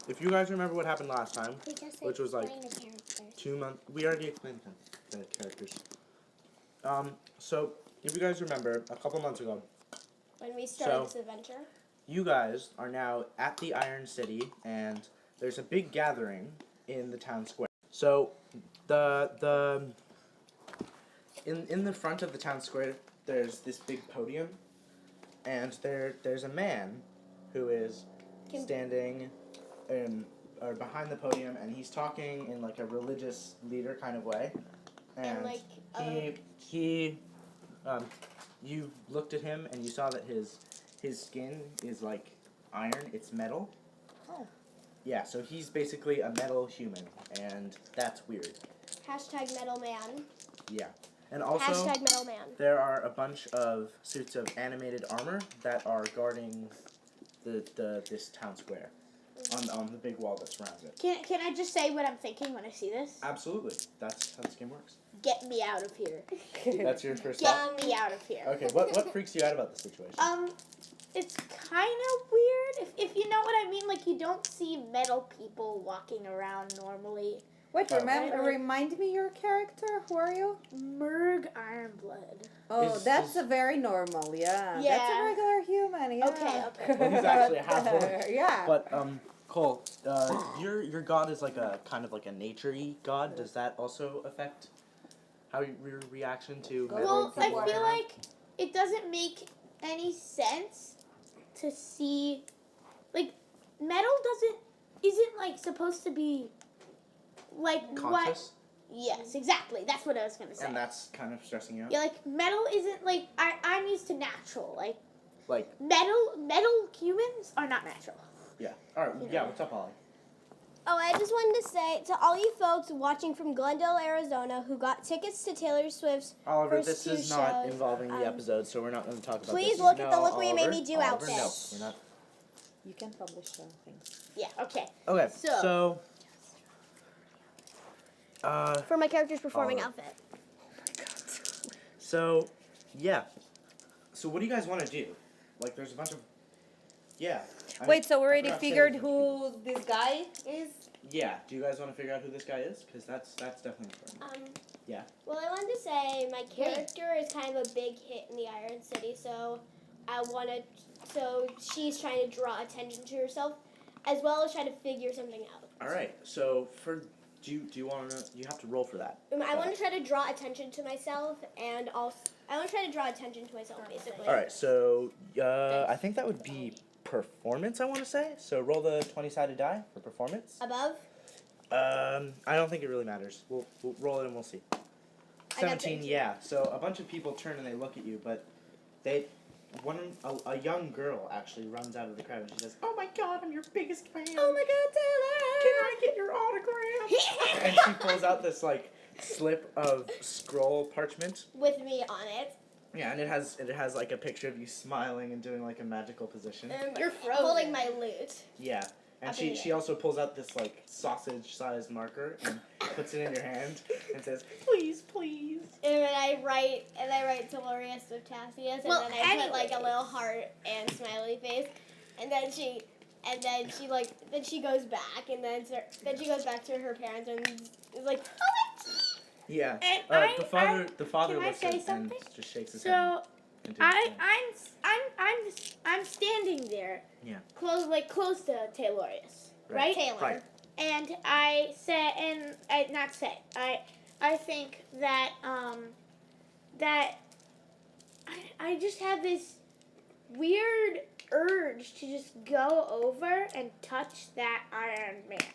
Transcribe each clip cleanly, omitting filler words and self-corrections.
if you guys remember what happened last time, which was like 2 months, we already explained the characters. So if you guys remember, a couple months ago, when we started this adventure, you guys are now at the Iron City, and there's a big gathering in the town square. So in the front of the town square, there's this big podium, and there's a man who is standing or behind the podium, and he's talking in like a religious leader kind of way, and like, you looked at him and you saw that his skin is like iron, it's metal. Oh. Yeah, so he's basically a metal human, and that's weird. Hashtag metal man. Yeah. And also, hashtag metal man. There are a bunch of suits of animated armor that are guarding this town square on the big wall that surrounds it. Can I just say what I'm thinking when I see this? Absolutely. That's how this game works. Get me out of here. That's your first thought? Get me out of here. Okay, what freaks you out about the situation? It's kind of weird, if you know what I mean. Like, you don't see metal people walking around normally. Wait, remind me your character. Who are you? Merg Ironblood. Oh, that's a very normal, yeah. That's a regular human, yeah. Okay. Well, he's actually a half orc. Yeah. But, Cole, your god is like a kind of like a nature-y god. Does that also affect how your reaction to metal? Well, I feel like it doesn't make any sense to see, like, metal isn't like supposed to be like conscious? what? Yes, exactly. That's what I was gonna say. And that's kind of stressing you out? Yeah, like, metal isn't like, I'm used to natural. Like metal humans are not natural. Yeah. All right. Yeah. What's up, Ollie? Oh, I just wanted to say to all you folks watching from Glendale, Arizona, who got tickets to Taylor Swift's Oliver, first this two is not shows, involving the episode, so we're not going to talk about please this. look at the look where you made me do Oliver, outfit. No, we're not. You can publish things. Yeah. Okay. Okay. So. For my character's performing Oliver. outfit. Oh my god. So, yeah. So what do you guys want to do? Like, there's a bunch of... Yeah. Wait, so we already forgot to say figured this. who this guy is? Yeah. Do you guys want to figure out who this guy is? Because that's definitely important. Yeah. Well, I wanted to say my character is kind of a big hit in the Iron City, so so she's trying to draw attention to herself, as well as try to figure something out. All right. So do you want to? You have to roll for that. I want to try to draw attention to myself, and also I want to try to draw attention to myself, basically. All right. So I think that would be performance. I want to say. So roll the 20-sided die for performance. Above? I don't think it really matters. We'll roll it and we'll see. 17. Yeah. So a bunch of people turn and they look at you, but a young girl actually runs out of the crowd and she says, "Oh my God, I'm your biggest fan. Oh my God, Taylor! Can I get your autograph?" And she pulls out this like slip of scroll parchment With me on it. Yeah, and it has like a picture of you smiling and doing like a magical position. You're holding my loot. Yeah. And she also pulls out this like sausage-sized marker and puts it in your hand and says, "Please, please." And then I write Delorious with Tassius, and then I put like a little heart and smiley face, and then she goes back, and then she goes back to her parents and is like, "Oh, yeah. And the father can I looks say at and something? just shakes his head. So I'm standing there. Yeah. Close to Taylorius, right? Taylor." Right. And I think that I just have this weird urge to just go over and touch that Iron Man,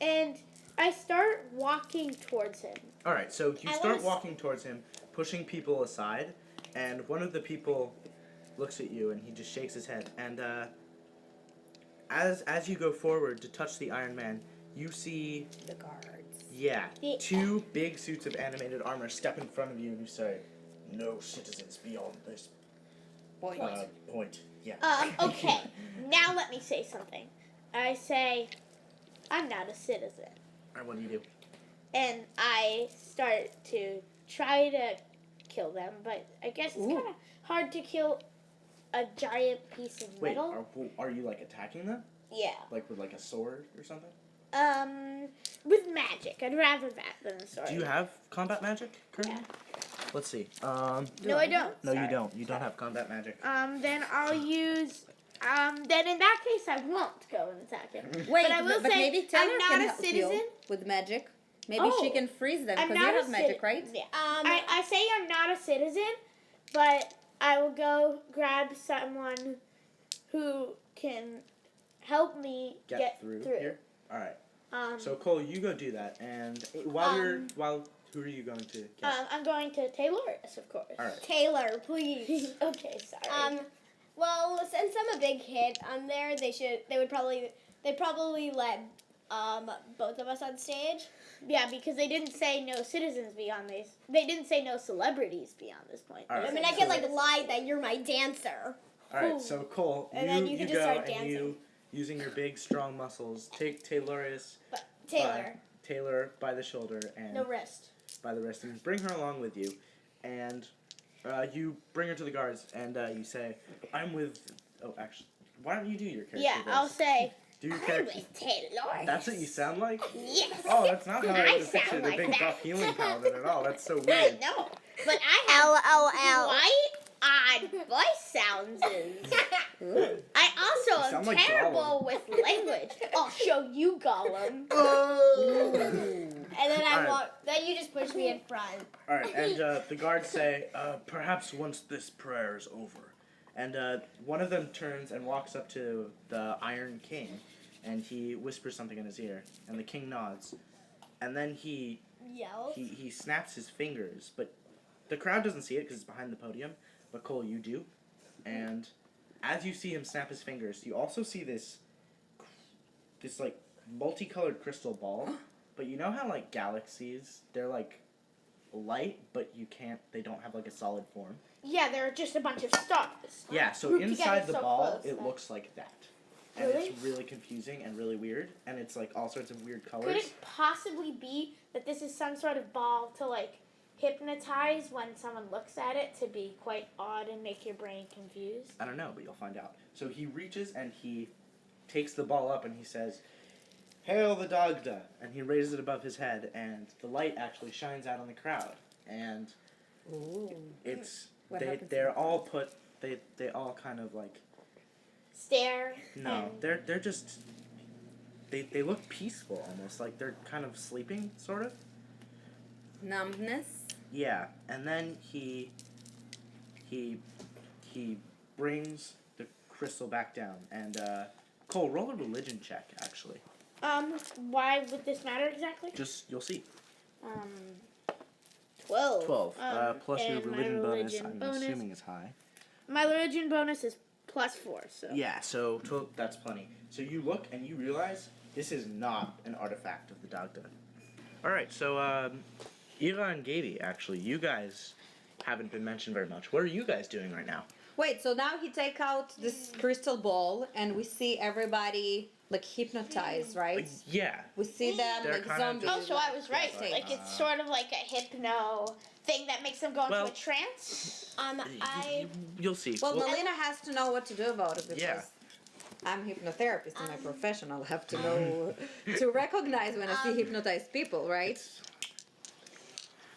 and I start walking towards him. All right, so you start walking towards him, pushing people aside, and one of the people looks at you and he just shakes his head. And as you go forward to touch the Iron Man, you see The guards. Yeah, two big suits of animated armor step in front of you and you say, "No citizens beyond this point." Yeah. Okay, now let me say something. I say, I'm not a citizen. All right, what do you do? And I start to try to kill them, but I guess it's kind of hard to kill a giant piece of metal. Wait, are you like attacking them? Yeah. Like with like a sword or something? With magic. I'd rather that than a sword. Do you have combat magic currently? Let's see. No, I don't. No, you don't. You don't have combat magic. Then I'll use. Then in that case, I won't go and attack him. Wait, but I will but say maybe Taylor I'm not can a help citizen. you with magic. Maybe Oh, she can freeze them I'm because you not a have magic, citi- right? Yeah. I say I'm not a citizen, but I will go grab someone who can help me Get through here. All right. Um, So Cole, you go do that, and while who are you going to get? I'm going to Taylor's, of course. All right. Taylor, please. Okay, sorry. Well, since I'm a big hit on there, they'd probably let both of us on stage. Yeah, because they didn't say no citizens beyond this. They didn't say no celebrities beyond this point. All right. I mean, I can like lie that you're my dancer. All right. So Cole, And then you can just go start and dancing. you, using your big strong muscles, take Taylor, Taylor by the shoulder and no wrist. by the wrist, and bring her along with you, and you bring her to the guards, and you say, "I'm with." Oh, actually, why don't you do your character? Yeah, I'll say. do your I'm character. with Taylor. That's what you sound like. Yes. Oh, that's not how I I would have pictured sound a like big that. buff healing paladin at all. That's so I weird. know, but I have LOL. quite odd voice sounds. I You also am sound like terrible with language. I'll show you, Gollum. And then Alright. then you just push me in front. All right, and the guards say, "Perhaps once this prayer is over," and one of them turns and walks up to the Iron King, and he whispers something in his ear, and the king nods, and then he Yells. snaps his fingers, but the crowd doesn't see it because it's behind the podium. But Cole, you do, and as you see him snap his fingers, you also see this like multicolored crystal ball. But you know how like galaxies, they're like light, but they don't have like a solid form. Yeah, there are just a bunch of stars. Yeah, so Grouped inside together the so ball, close, it huh? looks like that. And Really? it's really confusing and really weird, and it's like all sorts of weird colors. Could it possibly be that this is some sort of ball to like hypnotize when someone looks at it to be quite odd and make your brain confused? I don't know, but you'll find out. So he reaches and he takes the ball up and he says, "Hail the Dagda!" And he raises it above his head, and the light actually shines out on the crowd. And Ooh. it's What they happens they're in the all put they all kind of like Stare. no, and- they're just they look peaceful almost, like they're kind of sleeping sort of. Numbness. Yeah, and then he brings the crystal back down, and Cole, roll a religion check actually. Why would this matter exactly? Just you'll see. 12. 12 plus your and my religion bonus. religion I'm bonus. assuming is high. My religion bonus is +4, so. Yeah, so 12, that's plenty. So you look and you realize this is not an artifact of the Dagda. All right, so Ira and Gady, actually, you guys haven't been mentioned very much. What are you guys doing right now? Wait, so now he take out this crystal ball and we see everybody like hypnotized, right? Yeah. We see them They're like kind of zombies. Oh, so I was right. Like, Like, it's sort of like a hypno thing that makes them go into Well- a trance. You'll see. Well, Melina has to know what to do about it because Yeah. I'm a hypnotherapist in my profession. I'll have to know to recognize when I see hypnotized people, right?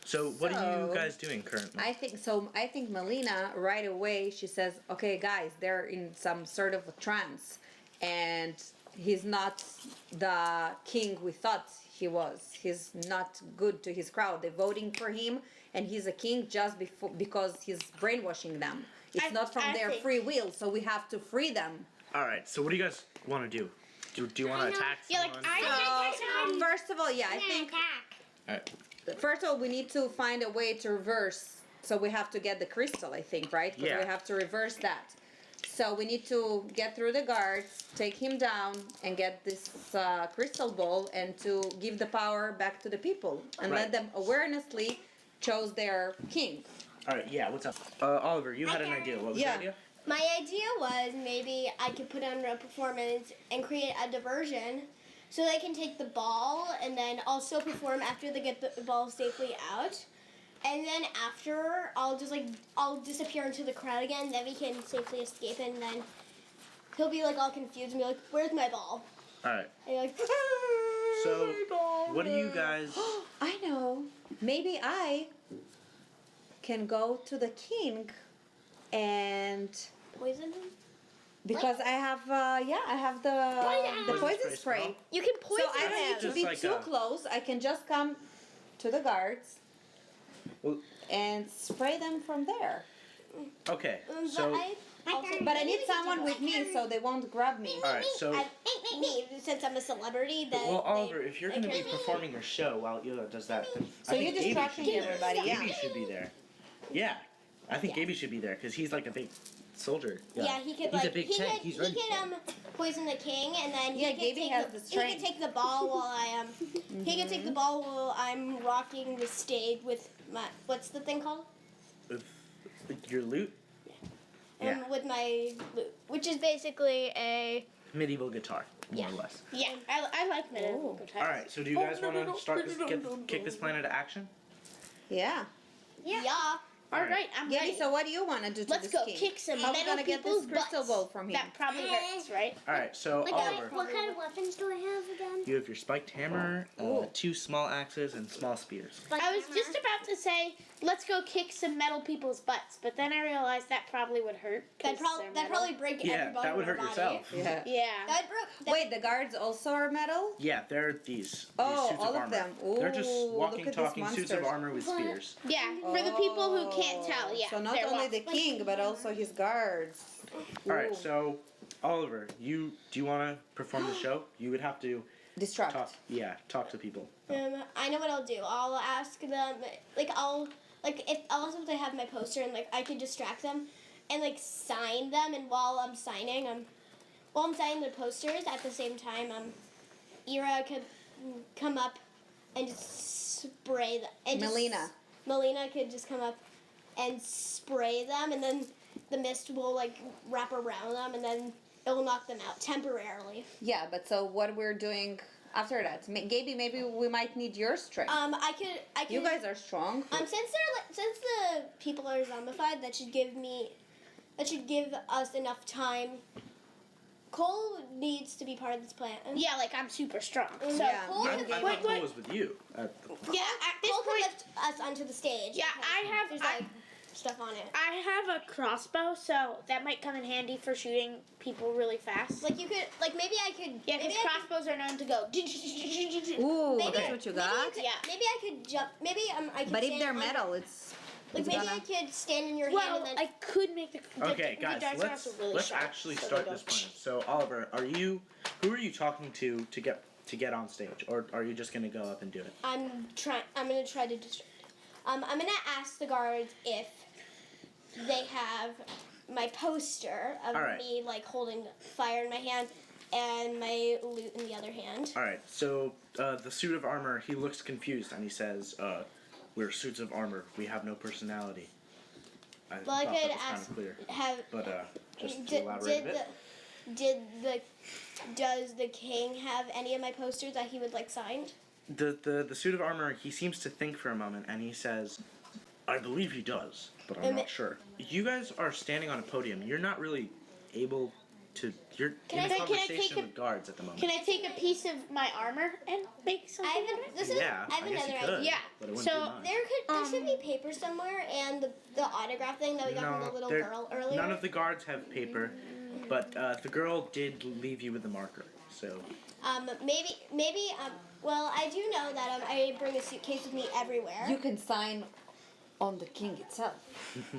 So what are you So, guys doing currently? I think Melina right away she says, "Okay, guys, they're in some sort of a trance, and he's not the king we thought he was. He's not good to his crowd. They're voting for him, and he's a king just because he's brainwashing them. It's not from I their think- free will, so we have to free them." All right. So what do you guys want to do? Do you want to attack Yeah, like, someone? So, first of all, yeah, I think All right. first of all we need to find a way to reverse. So we have to get the crystal, I think, right? Because Yeah. we have to reverse that. So we need to get through the guards, take him down, and get this crystal ball, and to give the power back to the people, and Right. let them awarenessly choose their king. All right. Yeah. What's up? Oliver, you had an idea. What was Yeah. the idea? My idea was maybe I could put on a performance and create a diversion so they can take the ball and then also perform after they get the ball safely out. And then after, I'll disappear into the crowd again. Then we can safely escape and then he'll be like all confused and be like, "Where's my ball?" All right. And you're like, So, what do you guys? I know. Maybe I can go to the king and poison him. because I have I have the poison spray. You can So poison I don't need to Just be like too a- close. I can just come to the guards Well, and spray them from there. okay. But So, But I need someone with me so they won't grab me. all right. So, me, since I'm a celebrity, then well, Oliver, if you're they going to be can- performing your show while Ela does that, then So I you're think Gaby distracting should be there. everybody, yeah. Gaby should be there. Yeah, I think Gaby should be there because he's like a big soldier. Yeah, he could He's like a big he tank. could He's he ready. could poison the king and then Yeah, he could Gaby take has the, the he strength. could take the ball while I he could take the ball while I'm rocking the stage with my what's the thing called? With your loot, Yeah. With my lute, which is basically a medieval guitar, more Yeah. or less. Yeah, I like medieval guitars. All right. So, do you guys want to start this, kick this plan into action? Yeah. yeah. All right, I'm Gaby, ready. so what do you want to do to Let's this go king? kick some How are we metal gonna get people's this crystal butts. ball from him? That probably hurts, right? All right. So, Oliver, What kind of weapons do I have again? you have your spiked hammer, 2 small axes, and small spears. I was just about to say, let's go kick some metal people's butts, but then I realized that probably would hurt. 'cause That'd they're probably break Yeah, every bone that would in our hurt body. yourself. Yeah. Yeah. That Wait, the guards also are metal? Yeah, they're these. Oh, suits all of of armor. them. They're just Ooh, walking, look at these talking suits of monsters. armor with spears. Yeah, for the people who can't tell, yeah. So not they're only lost. the king, but also his guards. All right. Ooh. So, Oliver, do you want to perform the show? You would have to Distract. talk to people. I know what I'll do. I'll ask them, if also if they have my poster and like I could distract them, and like sign them. And while I'm signing the posters at the same time, Ira could come up and just spray them. And Melina could just come up and spray them, and then the mist will like wrap around them, and then it will knock them out temporarily. Yeah, but so what we're doing after that? Gaby, maybe we might need your strength. I could. You guys are strong. Since the people are zombified, that should give us enough time. Cole needs to be part of this plan. Yeah, like I'm super strong. So Yeah. Cole I could, thought Cole was with you. yeah, at this Cole could point, lift us onto the stage. yeah, There's like stuff on it. I have a crossbow, so that might come in handy for shooting people really fast. Like you could, like maybe I could. Yeah, because maybe I could- crossbows are known to go. Ooh, maybe- that's what you got? Yeah. Maybe I could jump. Maybe I could. But if stand they're on- metal, it's like it's maybe gonna... I could stand in your hand Well, and then. I could make the Okay, guys, darts are also really let's sharp, actually so start they this go- plan. So, Oliver, who are you talking to get on stage, or are you just gonna go up and do it? I'm gonna try to distract. I'm gonna ask the guards if they have my poster of All right. me like holding fire in my hand and my loot in the other hand. All right. So the suit of armor, he looks confused and he says, "We're suits of armor. We have no personality." I Well, I thought could that was kind ask. of clear, Have but just to did, elaborate a bit. does the king have any of my posters that he would like signed? The suit of armor, he seems to think for a moment and he says, "I believe he does, but I'm not sure." You guys are standing on a podium. You're not really able to. You're Can in I a take- can I conversation take a- with guards at the moment. Can I take a piece of my armor and make something? I have of it? I have I guess you another could, idea. Yeah, but it wouldn't so be mine. There should be paper somewhere, and the autograph thing that we got from the little there- girl earlier. None of the guards have paper, but the girl did leave you with a marker. So Maybe well, I do know that I bring a suitcase with me everywhere. You can sign on the king itself.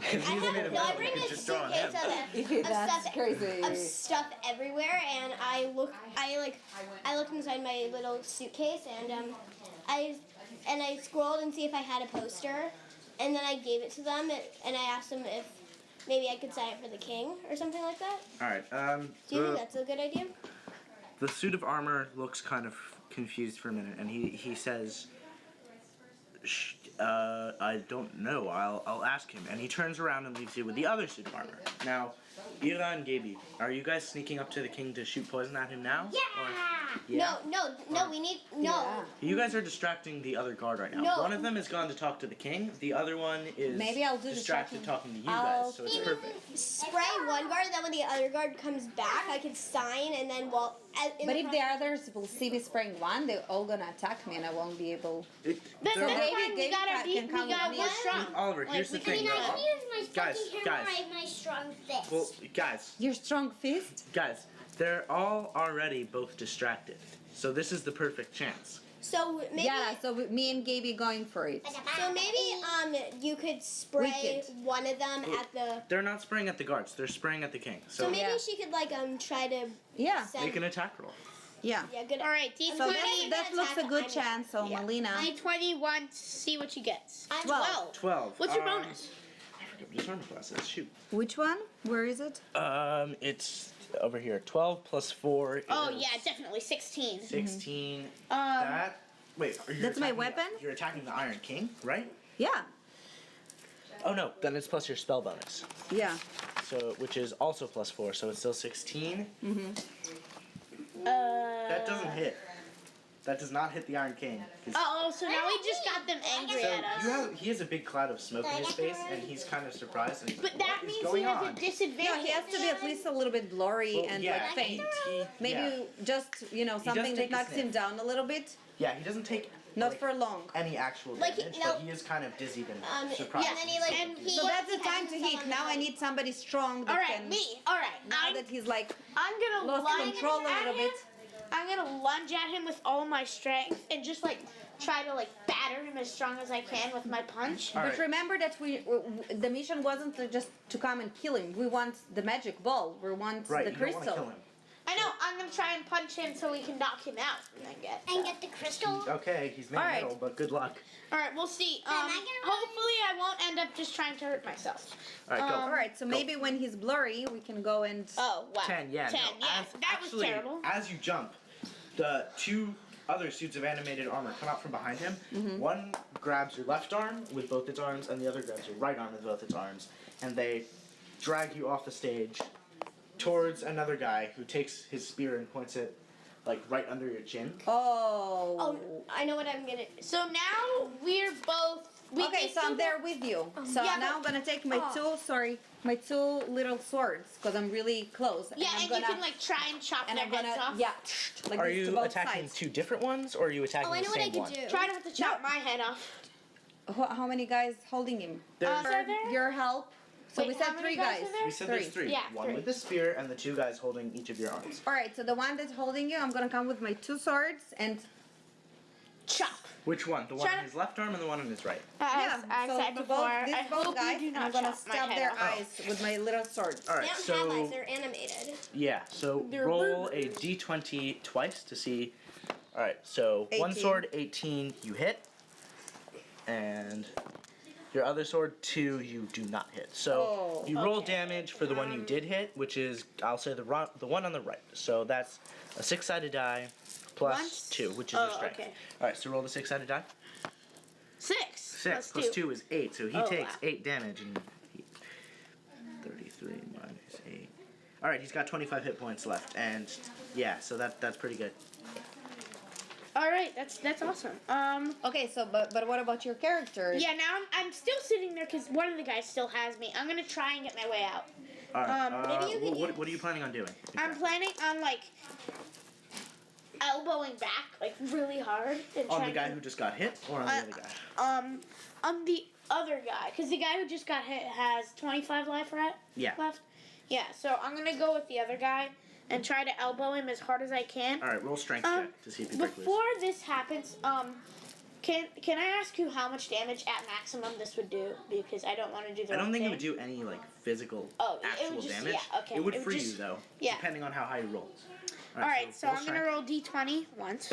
I bring a suitcase of That's stuff crazy. of stuff everywhere, and I looked inside my little suitcase, and I scrolled and see if I had a poster, and then I gave it to them, and I asked them if maybe I could sign it for the king or something like that. all right. Do you think that's a good idea? The suit of armor looks kind of confused for a minute, and he says, "I don't know. I'll ask him." And he turns around and leaves you with the other suit of armor. Now, Ira and Gaby, are you guys sneaking up to the king to shoot poison at him now? Or- yeah. No, we need no. Yeah. You guys are distracting the other guard right now. No. One of them has gone to talk to the king. The other one is Maybe I'll do distracted distracting. talking to you I'll- guys, so it's perfect. Spray one guard, then when the other guard comes back, I can sign, and then But if the others will see me spraying one, they're all gonna attack me and I won't be able. It, But they're- that's Gaby- fine. We Gaby got our can beat. come We got with me. one strong. Oliver, here's the Like, I thing. mean, I though. can use my Guys, fucking guys. hammer, my strong fist. Well, guys, Your strong fist? guys, they're all already both distracted. So this is the perfect chance. So maybe. Yeah, so me and Gaby going for it. So maybe you could spray could. one of them at the. They're not spraying at the guards, they're spraying at the king. So So maybe Yeah. she could try to Yeah, send. make an attack roll. yeah. Yeah, good. All right, So D20. that looks a good chance, so Yeah. Melina. D21. See what she gets. I'm 12. 12. What's your bonus? I forgot what his armor class is. Shoot. Which one? Where is it? It's over here. 12 plus 4 is Oh yeah, definitely 16. 16. Um, That. Wait, are you That's my attacking weapon? You're attacking the Iron King, right? Yeah. Oh no, then it's plus your spell bonus. Yeah. So, which is also plus 4, so it's still 16. That doesn't hit. That does not hit the Iron King. 'Cause- Oh, so now we just got them angry So at us. he has a big cloud of smoke in his face, and he's kind of surprised. And he's But like, that "What is means he going has a on?" disadvantage. No, he has to be at least a little bit blurry Well, and yeah, like faint. yeah. Maybe just, something that take a knocks him sniff. down a little bit. Yeah, he doesn't take Not like, for long. any actual Like, damage, no. but he is kind of dizzied and surprised. Yeah, and then he like. And he So that's the has time to himself hit. on Now the I need somebody strong that All right, can. me. All right, Now that he's like I'm gonna lost lunge control a at little him. bit. I'm gonna lunge at him with all my strength and just try to batter him as strong as I can with my punch. All But right. remember that the mission wasn't just to come and kill him. We want the magic ball. We want Right, the you don't want crystal. to kill him. I know. I'm gonna try and punch him so we can knock him out and then get. And get the crystal. Okay, he's made All right. metal, but good luck. All right, we'll see. Am I gonna Hopefully, I won't end up just trying to hurt myself. All right, go. All right, so maybe when he's blurry, we can go and. Oh wow. 10, yeah. 10, no, yeah. As, That was actually, terrible. As you jump, the two other suits of animated armor come out from behind him. Mm-hmm. One grabs your left arm with both its arms, and the other grabs your right arm with both its arms, and they drag you off the stage towards another guy who takes his spear and points it right under your chin. Oh. Oh, I know what I'm gonna. So now we're both. Okay, so I'm there with you. So Yeah, now I'm gonna take my my two little swords because I'm really close. Yeah, I'm and gonna, you can like try and chop and their I'm gonna heads off. yeah, like Are this to you both attacking sides. two different ones, or are you attacking Oh, I the know what I same could one? do. Try not to chop my head off. How many guys holding him? There's- Are there? Your help. So Wait, we said how many 3 guys guys. are there? We said there's 3. Yeah, One 3. with the spear, and the 2 guys holding each of your arms. All right, so the one that's holding you, I'm gonna come with my 2 swords and Chop. Which one? The one Try on to- his left arm and the one on his right? As I so said to before, both, these I both hope guys, you do and I'm not gonna chop my stab head their off. eyes with my little swords. All They right, don't so have eyes. They're animated. yeah, so They're roll a d20 twice to see. All right, so one 18. sword 18 you hit, and your other sword 2 you do not hit. So Oh, you roll okay. damage for the one you did hit, which is I'll say the one on the right. So that's a 6-sided die plus Once? 2, which is your Oh, strength. okay. All right, so roll the 6-sided die. 6. 6 plus 2 is 8, so he Oh, takes wow. 8 damage and 33 minus 8. All right, he's got 25 hit points left, and yeah, so that's pretty good. All right, that's awesome. Okay, so but what about your character? Yeah, now I'm still sitting there because one of the guys still has me. I'm gonna try and get my way out. All right, maybe you could what are you planning on doing? I'm planning on elbowing back really hard and On trying the guy to, who just got hit, or on the other guy? on the other guy because the guy who just got hit has 25 life Yeah. left. Yeah, so I'm gonna go with the other guy and try to elbow him as hard as I can. All right, roll strength check to see if you break loose. Before this happens, can I ask you how much damage at maximum this would do? Because I don't want to do the I don't wrong think it thing. would do any physical Oh, it would actual just- damage. yeah, okay. It would It would free just- you though, yeah. depending on how high you roll. All right, so I'm gonna strength. roll d20 once.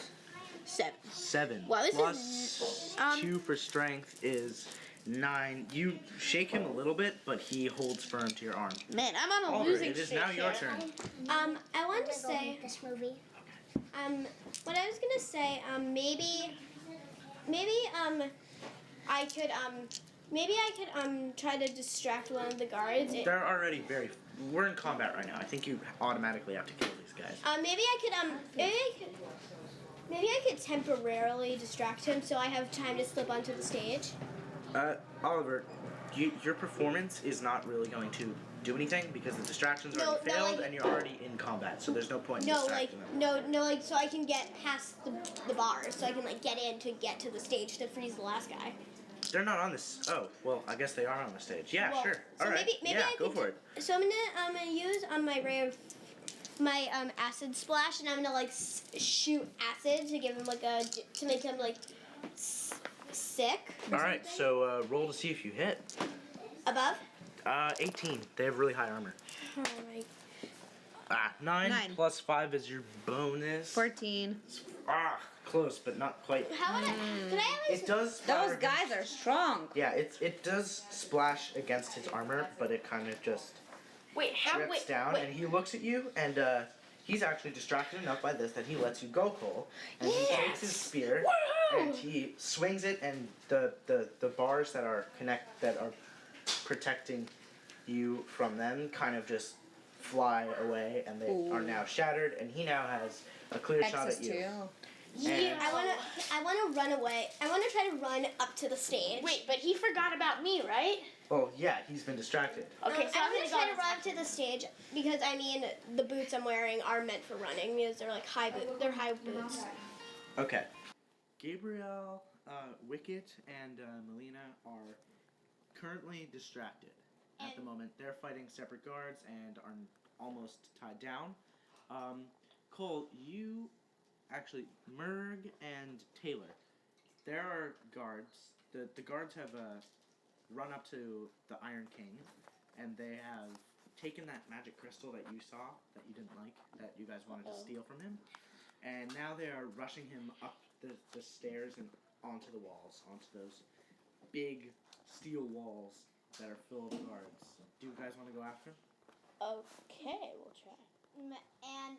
7. 7 Wow, this is- plus 2 for strength is 9. You shake him a little bit, but he holds firm to your arm. Man, I'm on a Oliver, losing it is streak now your here. turn. I wanted to I'm gonna go say, make this movie. what I was gonna say, maybe, I could, Maybe I could try to distract one of the guards. They're already we're in combat right now. I think you automatically have to kill these guys. Maybe I could temporarily distract him so I have time to slip onto the stage. Oliver, your performance is not really going to do anything because the distractions already failed and you're already in combat, so there's no point in distracting them. So I can get past the bars, so I can get in to get to the stage to freeze the last guy. They're not on this. Oh, well, I guess they are on the stage. Yeah, Well, sure. so All right. maybe yeah, I go could for it. So I'm gonna use my ray of my acid splash, and I'm gonna shoot acid to give him to make him sick. All right, so roll to see if you hit. Above. 18. They have really high armor. Alright. 9 9. plus 5 is your bonus. 14. Close, but not quite. How would could I have It does. Those splatter guys are strong. Yeah, it does splash against his armor, but it kind of just drips down, and he looks at you, and he's actually distracted enough by this that he lets you go, Cole, and he takes his spear and he swings it, and the bars that are protecting you from them kind of just fly away, and they are now shattered, and he now has a clear shot Access at you. to. And I wanna run away. I wanna try to run up to the stage. Wait, but he forgot about me, right? well, yeah, he's been distracted. Okay, so I'm I'm gonna try to run up to the stage because the boots I'm wearing are meant for running because they're high boots. They're high boots. Okay. Gabriel, Wicket, and Melina are currently distracted at the moment. They're fighting separate guards and are almost tied down. Cole, Merg and Taylor, there are guards. The guards have run up to the Iron King, and they have taken that magic crystal that you saw, that you didn't like, that you guys wanted to steal from him, and now they are rushing him up the stairs and onto the walls, onto those big steel walls that are full of guards. Do you guys want to go after him? Okay, we'll try. And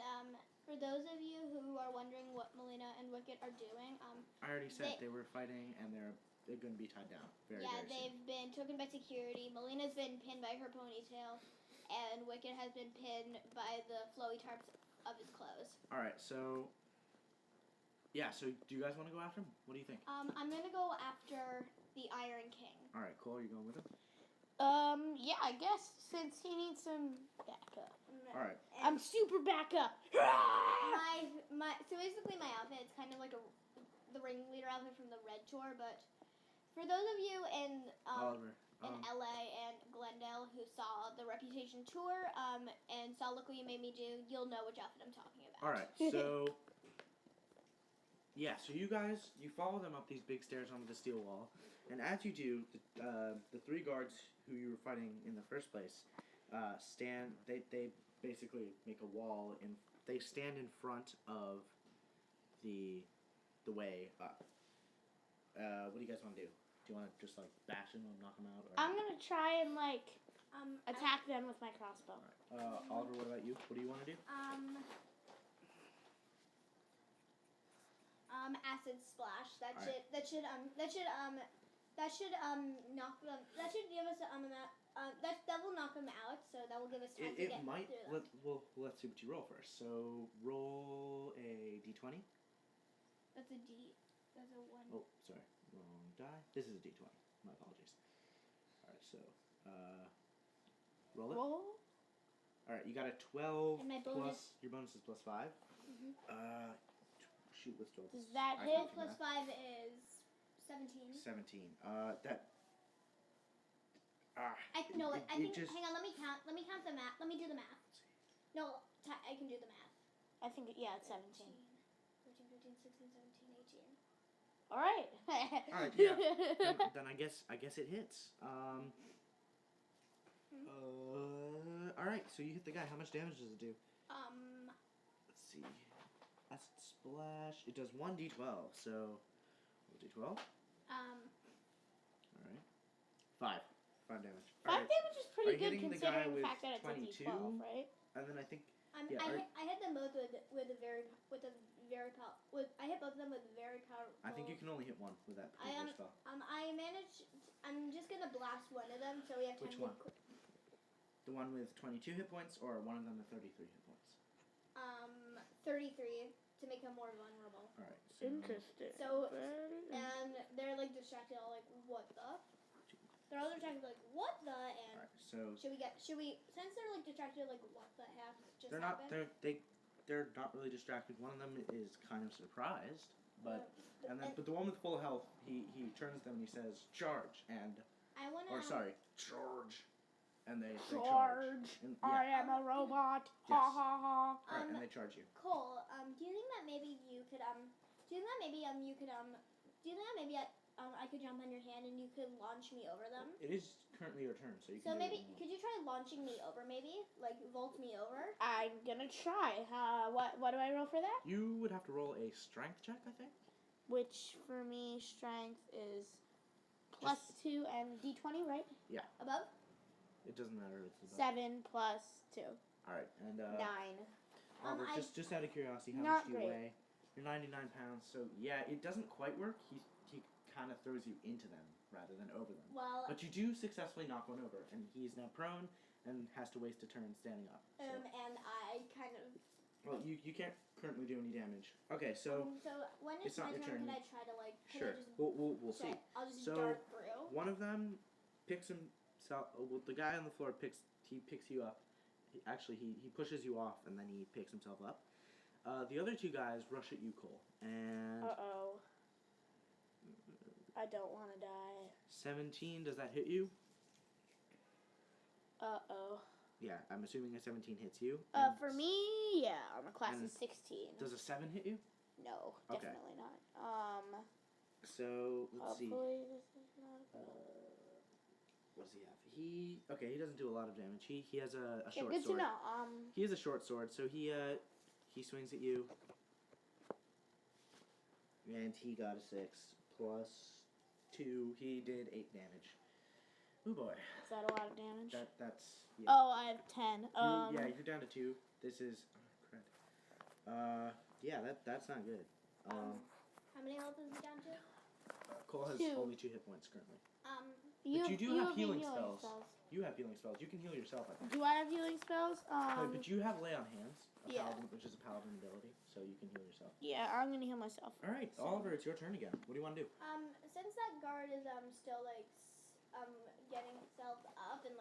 for those of you who are wondering what Melina and Wicket are doing, I already said they were fighting, and they're going to be tied down very soon. they've been taken by security. Melina's been pinned by her ponytail, and Wicket has been pinned by the flowy tarps of his clothes. All right, so so do you guys want to go after him? What do you think? I'm gonna go after the Iron King. All right, Cole, are you going with him? Yeah, I guess since he needs some backup. All right. I'm super backup. So basically my outfit is kind of like the ringleader outfit from the Red Tour, but for those of you in Oliver. LA and Glendale who saw the Reputation tour and saw Look What You Made Me Do, you'll know which outfit I'm talking about. All right, so so you guys, you follow them up these big stairs onto the steel wall, and as you do, the three guards who you were fighting in the first place stand. They basically make a wall, and they stand in front of the way up. What do you guys want to do? Do you want to just bash them and knock them out? Or? I'm gonna try and attack them with my crossbow. All right. Oliver, what about you? What do you want to do? Acid splash. That should knock them. That should give us that will knock them out. So that will give us time to get might. through them. Let's see what you roll first. So roll a d20. That's a D. That's a 1. Oh, sorry, wrong die. This is a d20. My apologies. All right, so roll it. Roll. All right, you got a 12 And my plus. bonus. Your bonus is plus 5. Shoot, what's 12? Does that I hit? can't do 12 plus math. 5 is 17. 17. That. I think. Just, Hang on. Let me count. Let me count the math. Let me do the math. No, I can do the math. I think it's 17. 13, 15, 16, 17, 18. All right. all right, yeah. then I guess it hits. All right, so you hit the guy. How much damage does it do? Let's see. Acid splash. It does 1d12. So, d12. All right. 5 damage. All 5 right. damage is Are pretty you good hitting the guy considering the with fact that it's 22? a D12, right? And then I think. I Yeah, hit them both with a very I hit both of them with very powerful. I think you can only hit one with that I particular spell. I managed. I'm just gonna blast one of them, so we have time. Which one? The one with 22 hit points, or one of them with 33 hit points? 33 to make them more vulnerable. All right. So Interesting. So, and they're like distracted, all like, what the? They're all distracted, like, what the? And all right. So should we? Since they're like distracted, like, what the heck just they're not. happened? They're not really distracted. One of them is kind of surprised, but And but the one with full health, he turns to them and he says, "Charge!" and I wanna. or sorry, charge, and they charge. Charge! And, I yeah. am a robot. Yes. Ha ha ha. Right, and they charge you. Cole, do you think that maybe you could do you think that maybe you could do you think that maybe I could jump on your hand and you could launch me over them? It is currently your turn, so you can. So do maybe it could you try launching me over? Maybe like vault me over. I'm gonna try. What do I roll for that? You would have to roll a strength check, I think. Which for me, strength is +2 and d20, right? Above? It doesn't matter. It's above. 7 plus 2. All right, and 9. Oliver, just out of curiosity, how Not much do you great. weigh? You're 99 pounds, so yeah, it doesn't quite work. He kind of throws you into them rather than over them. Well, But you do successfully knock one over, and he's now prone and has to waste a turn standing up. So. and I kind of. Well, you can't currently do any damage. Okay, so So when it's it's not my your turn, turn. can I try to like? Can sure, I just, we'll see. okay, I'll just So, dart through. One of them picks himself. Well, the guy on the floor picks you up. He pushes you off, and then he picks himself up. The other two guys rush at you, Cole, and Uh-oh. I don't want to die. 17. Does that hit you? Uh-oh. Yeah, I'm assuming a 17 hits you. For me, yeah, I'm a class and of 16. Does a 7 hit you? No, Okay. definitely not. So let's see. Hopefully this is not What does he have? He doesn't do a lot of damage. He has a yeah, short good sword. to know. He has a short sword, so he swings at you, and he got a 6 plus 2. He did 8 damage. Oh boy. Is that a lot of damage? That's yeah. Oh, I have 10. Yeah, you're down to 2. This is crap. Yeah, that's not good. How many health is he down to? Cole has 2. only 2 hit points currently. you you do have the healing spells. You have healing spells. You can heal yourself, I think. Do I have healing spells? But you have lay on hands, yeah. paladin, which is a paladin ability, so you can heal yourself. Yeah, I'm gonna heal myself. All right, Oliver, it's your turn again. What do you want to do? Since that guard is still like getting itself up and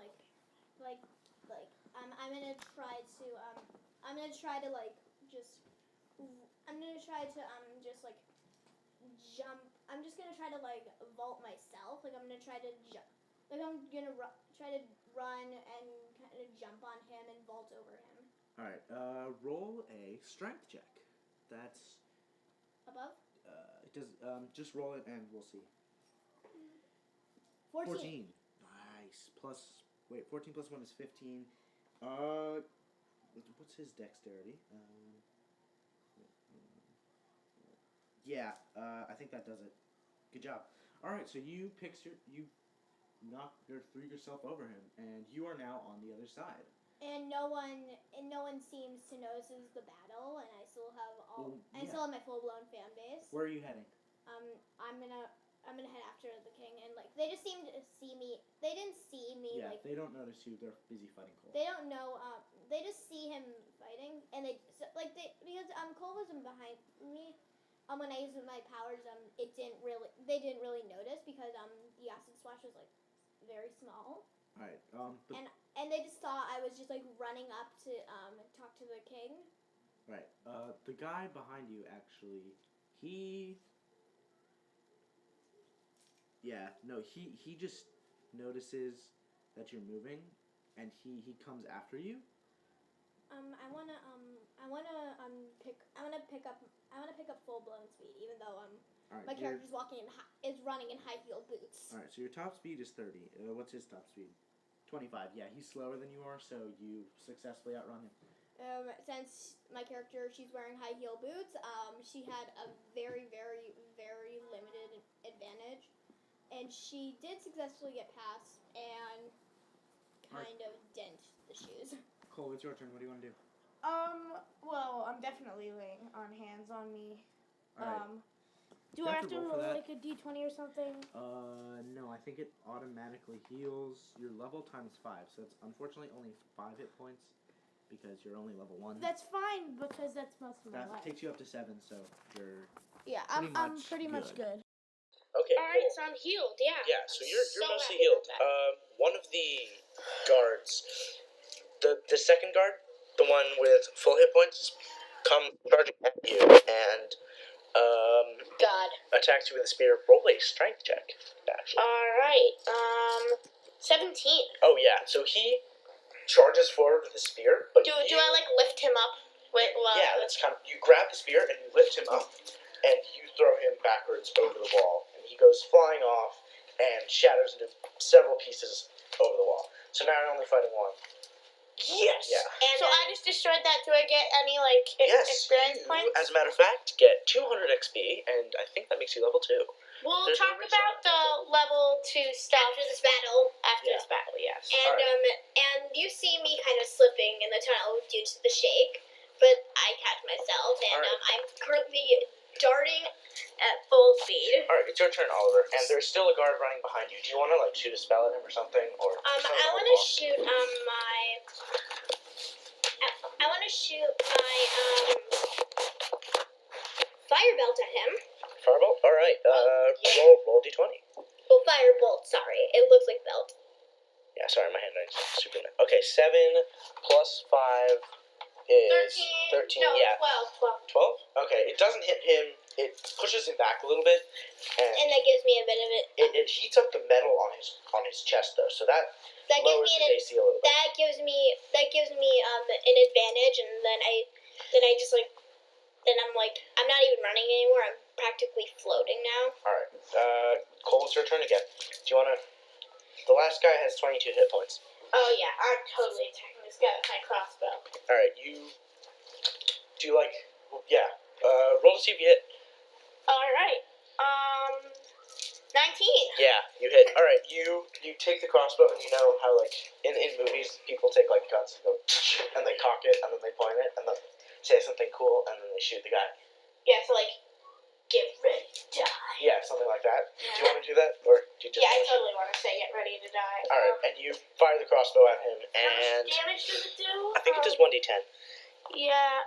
I'm gonna try to like just jump. I'm just gonna try to like vault myself. Like I'm gonna try to jump. Like I'm gonna try to run and kind of jump on him and vault over him. All right, roll a strength check. That's Above? it does. Just roll it and we'll see. 14. Nice. 14 plus 1 is 15. What's his dexterity? Yeah, I think that does it. Good job. All right, so you threw yourself over him, and you are now on the other side. And no one seems to notice the battle, and I still have still have my full blown fan base. Where are you heading? I'm gonna head after the king, and like they just seem to see me. They didn't see me. Yeah, like they don't notice you. They're busy fighting Cole. they don't know. They just see him fighting, and because Cole wasn't behind me. When I used my powers, they didn't really notice because the acid splash was like very small. All right. And they just thought I was just like running up to talk to the king. Right. The guy behind you actually, he just notices that you're moving, and he comes after you. I wanna pick up full blown speed, even though All right, my character's is running in high heel boots. All right. So your top speed is 30. What's his top speed? 25. Yeah, he's slower than you are, so you successfully outrun him. Since my character, she's wearing high heel boots, she had a very, very, very limited advantage, and she did successfully get past and kind of dent the shoes. Cole, it's your turn. What do you want to do? Well, I'm definitely laying on hands on me. Alright. Do You I have have to to roll for roll that. like a d20 or something? No, I think it automatically heals your level times 5. So it's unfortunately only 5 hit points because you're only level 1. That's fine because that's most of my That life. takes you up to 7, so you're Yeah, pretty I'm much pretty much good. Okay, All right, cool. so I'm healed. Yeah. Yeah, so you're so mostly happy healed. about that. One of the guards, the second guard, the one with full hit points, come charging at you and God. attacks you with a spear. Roll a strength check, actually. All right. 17. Oh yeah, so he charges forward with a spear, but Do I like lift him up? yeah, that's kind of, you grab the spear and you lift him up, and you throw him backwards over the wall, and he goes flying off and shatters into several pieces over the wall. So now you're only fighting one. Yes. Yeah. And so I just destroyed that. Do I get any like Yes, experience you, points? as a matter of fact, get 200 XP, and I think that makes you level 2. We'll There's talk no reason about the level 2 stuff After this battle. after Yeah. this battle. Yes. And Alright. and you see me kind of slipping in the tunnel due to the shake, but I catch myself, and Alright. I'm currently darting at full speed. Alright, it's your turn, Oliver, and there's still a guard running behind you. Do you want to, like, shoot a spell at him or something? Or I want to shoot my fire belt at him. Firebolt? Alright, yeah. roll D20. Oh, firebolt. Sorry, it looks like belt. Yeah, sorry, my handwriting's super nice. Okay, 7 plus 5 is 13. No, Yeah. 12. 12? Okay, it doesn't hit him. It pushes him back a little bit, And that gives me a bit of it. it heats up the metal on his chest though, so that That gives lowers me his AC a little bit. That gives me an advantage, and then I just like then I'm like I'm not even running anymore. I'm practically floating now. Alright, Cole, it's your turn again. Do you want to... The last guy has 22 hit points. Oh yeah, I'm totally attacking this guy with my crossbow. Alright, you... Do you like... Yeah, roll to see if you hit. All right. 19. Yeah, you hit. Alright, you take the crossbow, and you know how, like, in movies, people take, like, guns and go, and they cock it, and then they point it, and then say something cool, and then they shoot the guy. Yeah, so like, get ready to die. Yeah, something like that. Yeah. Do you want to do that, or do you just... Yeah, I totally want to say get ready to die. Alright, and you fire the crossbow at him, How and... much damage does it do? I think it does 1d10. Yeah,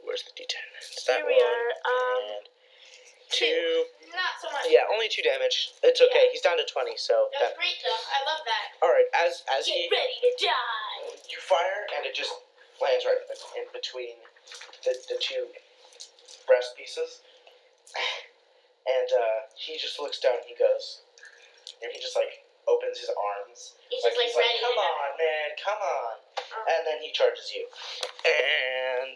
Where's the d10? It's that here we one, are. and 2... Not so much. Yeah, only 2 damage. It's okay. Yeah. He's down to 20, so... That was great though. I love that. Alright, as Get he... ready to die. You fire, and it just lands right in between the two breast pieces. And he just looks down and he goes... And he just, like, opens his arms. He's just like he's ready. come to die. on, man, come on. Oh. And then he charges you. And...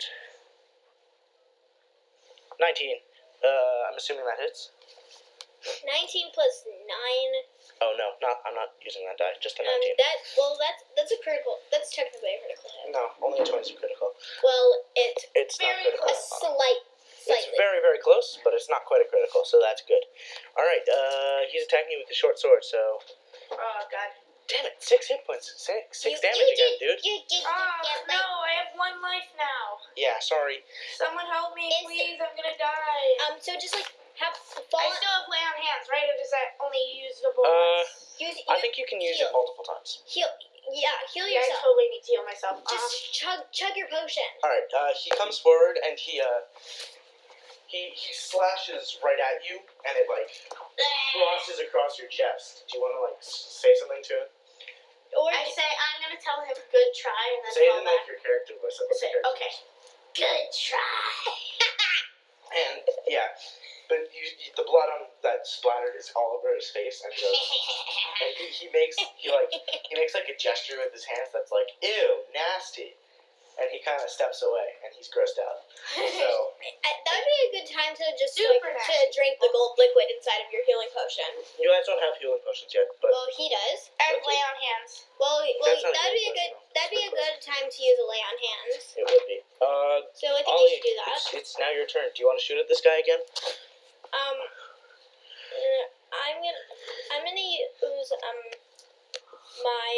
19. I'm assuming that hits. 19 plus 9. Oh no, I'm not using that die, just a 19. That's a critical. That's technically a critical hit. No, only a 20 is critical. Well, it's It's not Very critical. a slightly. It's very, very close, but it's not quite a critical, so that's good. Alright, he's attacking you with the short sword, so... Oh god. Damn it, 6 hit points. 6 damage again, dude. No, I have 1 life now. Yeah, sorry. Someone help me, It's- please. I'm gonna die. So just like have I fall. still have lay on hands, right? Or does that only usable? I think you can use it multiple times. heal. Yeah, heal Yeah, I yourself. totally need to heal myself. Just chug your potion. Alright, he comes forward and he slashes right at you, and it, like, crosses across your chest. Do you want to, like, say something to it? Or I say I'm gonna tell him good try and then Say it fall in, like, back. your character voice. Okay. Good try. And, yeah, but the blood on that splattered is all over his face, and he goes, and he makes like a gesture with his hands that's like, ew, nasty, and he kind of steps away, and he's grossed out. So, that would be a good time to just Super to nasty. drink the gold liquid inside of your healing potion. you guys don't have healing potions yet, but Well, he does. I have lay on hands. Well, That's not a that'd be healing a good potion, that'd be a It's good time to use a lay on hands. it would be. So I think Ollie, you should do that. it's now your turn. Do you want to shoot at this guy again? I'm gonna use my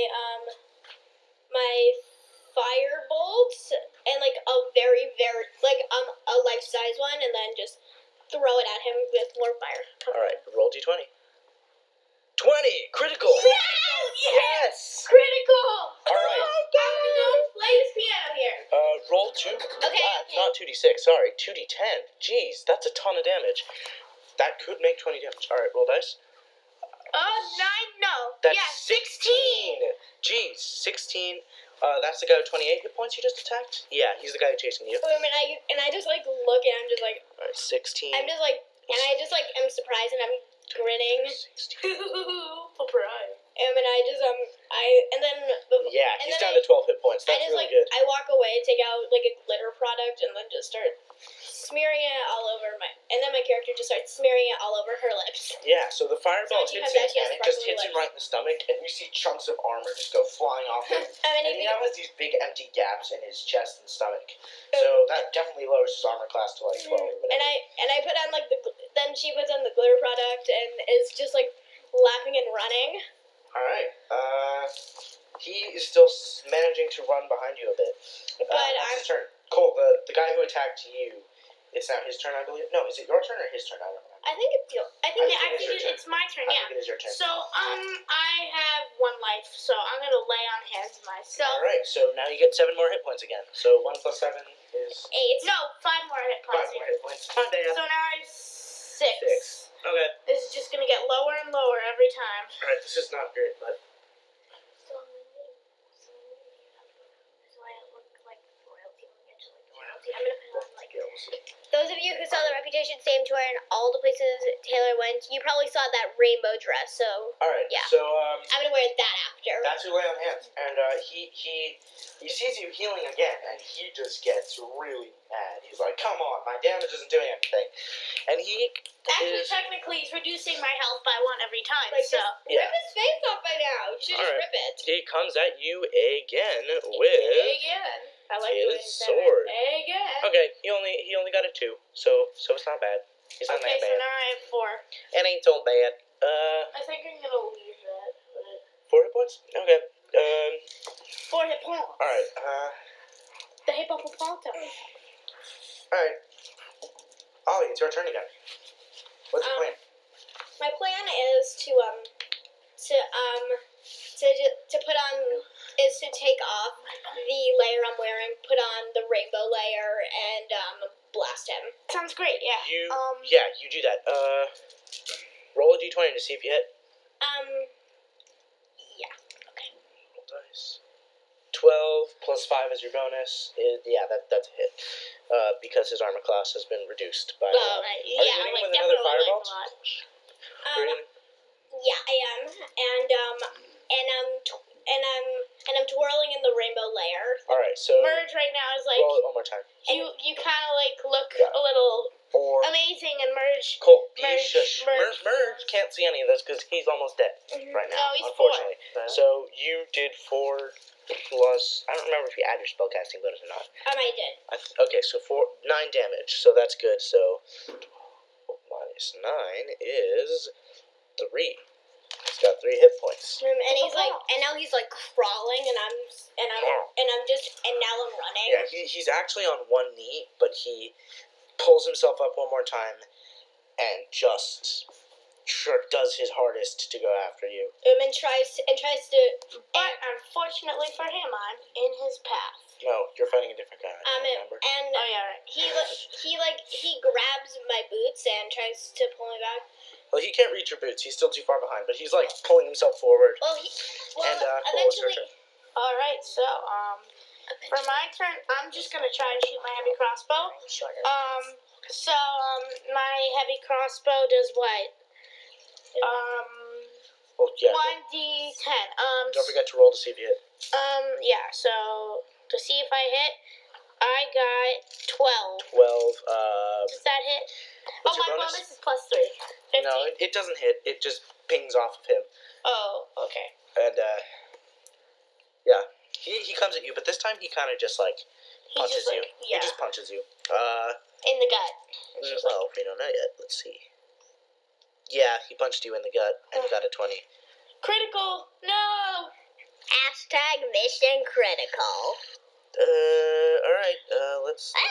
my fire bolts All right, roll d20. 20, critical. Yes. Critical. All right. I'm gonna go play this piano here. Roll 2. Okay. Not 2d6. Sorry, 2d10. Jeez, that's a ton of damage. That could make 20 damage. All right, roll dice. 9. No. That's yeah, 16. Jeez, 16. That's the guy with 28 hit points you just attacked? Yeah, he's the guy chasing you. And I just like look and I'm just like All right, 16. I'm just like and I just like am surprised and I'm grinning. 16. Surprise. And I just and then Yeah, and he's then down to 12 hit points. I That's just really like good. I walk away, take out like a glitter product, and then just start smearing it all over and then my character just starts smearing it all over her lips. Yeah, so the fireball So when she hits comes him, out, she has and it just sparkly hits him lips. right in the stomach, and you see chunks of armor just go flying off him. And he now has these big empty gaps in his chest and stomach. So that definitely lowers his armor class to like 12 or whatever. And I put on like then she puts on the glitter product and is just like laughing and running. Alright, he is still managing to run behind you a bit. But That's his turn. Cole, the guy who attacked you, it's now his turn, I believe. No, is it your turn or his turn? I don't remember. I think it's my turn. I Yeah. think it is your turn. So I have 1 life, so I'm gonna lay on hands myself. Alright, so now you get 7 more hit points again. So 1 plus 7 is 8. No, 5 more hit 5 points. more hit points. My bad. So now I have 6. 6. Okay. This is just gonna get lower and lower every time. Alright, this is not great, but So I look like royalty when we get to like royalty. I'm gonna put on like. yeah, we'll see. Those of you who saw the Reputation Stadium tour and all the places Taylor went, you probably saw that rainbow dress. So Alright, Yeah. so I'm gonna wear that after. that's who lay on hands. And he sees you healing again, and he just gets really mad. He's like, come on, my damage isn't doing anything. And he Actually, is technically, he's reducing my health by 1 every time. Like, so Yeah. Rip his face off by now. You should just Alright. rip it. he comes at you again with again. I like the way his you said sword. it. Again. Okay, he only got a 2, so it's not bad. He's not Okay, that so bad. now I have 4. It ain't so bad. I think I'm gonna leave that. 4 hit points? Okay. 4 hit points. Alright, The hippopotamus. alright. Ollie, it's your turn again. What's your plan? My plan is to put on is to take off the layer I'm wearing, put on the rainbow layer, and blast him. Sounds great. Yeah. You do that. Roll a d20 to see if you hit. Yeah. Okay. Roll dice. 12 plus 5 is your bonus. That's a hit. Because his armor class has been reduced by. Well, Are you yeah, hitting like with another definitely fireball? like a lot. Or Yeah, I am, and I'm twirling in the rainbow layer. Alright, so Merge right now is like roll it one more time. you kind of like look Yeah. a little Or amazing and merge. Cole, merge, shush. merge. Merge can't see any of this because he's almost dead right now. No, he's unfortunately. So you did 4 plus. I don't remember if you add your spellcasting bonus or not. I did. Okay, so 9 damage. So that's good. So 12 minus 9 is 3. He's got 3 hit points. And he's like, and now he's like crawling, and I'm now I'm running. Yeah, he's actually on one knee, but he pulls himself up one more time and just does his hardest to go after you. And tries to. But unfortunately for him, I'm in his path. No, you're fighting a different guy. Remember? And he grabs my boots and tries to pull me back. Well, he can't reach your boots. He's still too far behind, but he's like pulling himself forward. Well, Cole, it's your eventually. turn. All right, so for my turn, I'm just gonna try and shoot my heavy crossbow. Shorter. My heavy crossbow does what? Well, yeah. 1d10. Don't forget to roll to see if you hit. Yeah. So to see if I hit, I got 12. 12. Does that hit? What's my your bonus? bonus is plus 3. 15. No, it doesn't hit. It just pings off of him. Oh, okay. And, yeah. He comes at you, but this time he kind of just, like, punches you. Yeah. He just punches you. In the gut. It's just Well, we don't know yet. Let's see. Yeah, he punched you in the gut and got a 20. Critical. No. #mission critical. Alright, let's... Oh,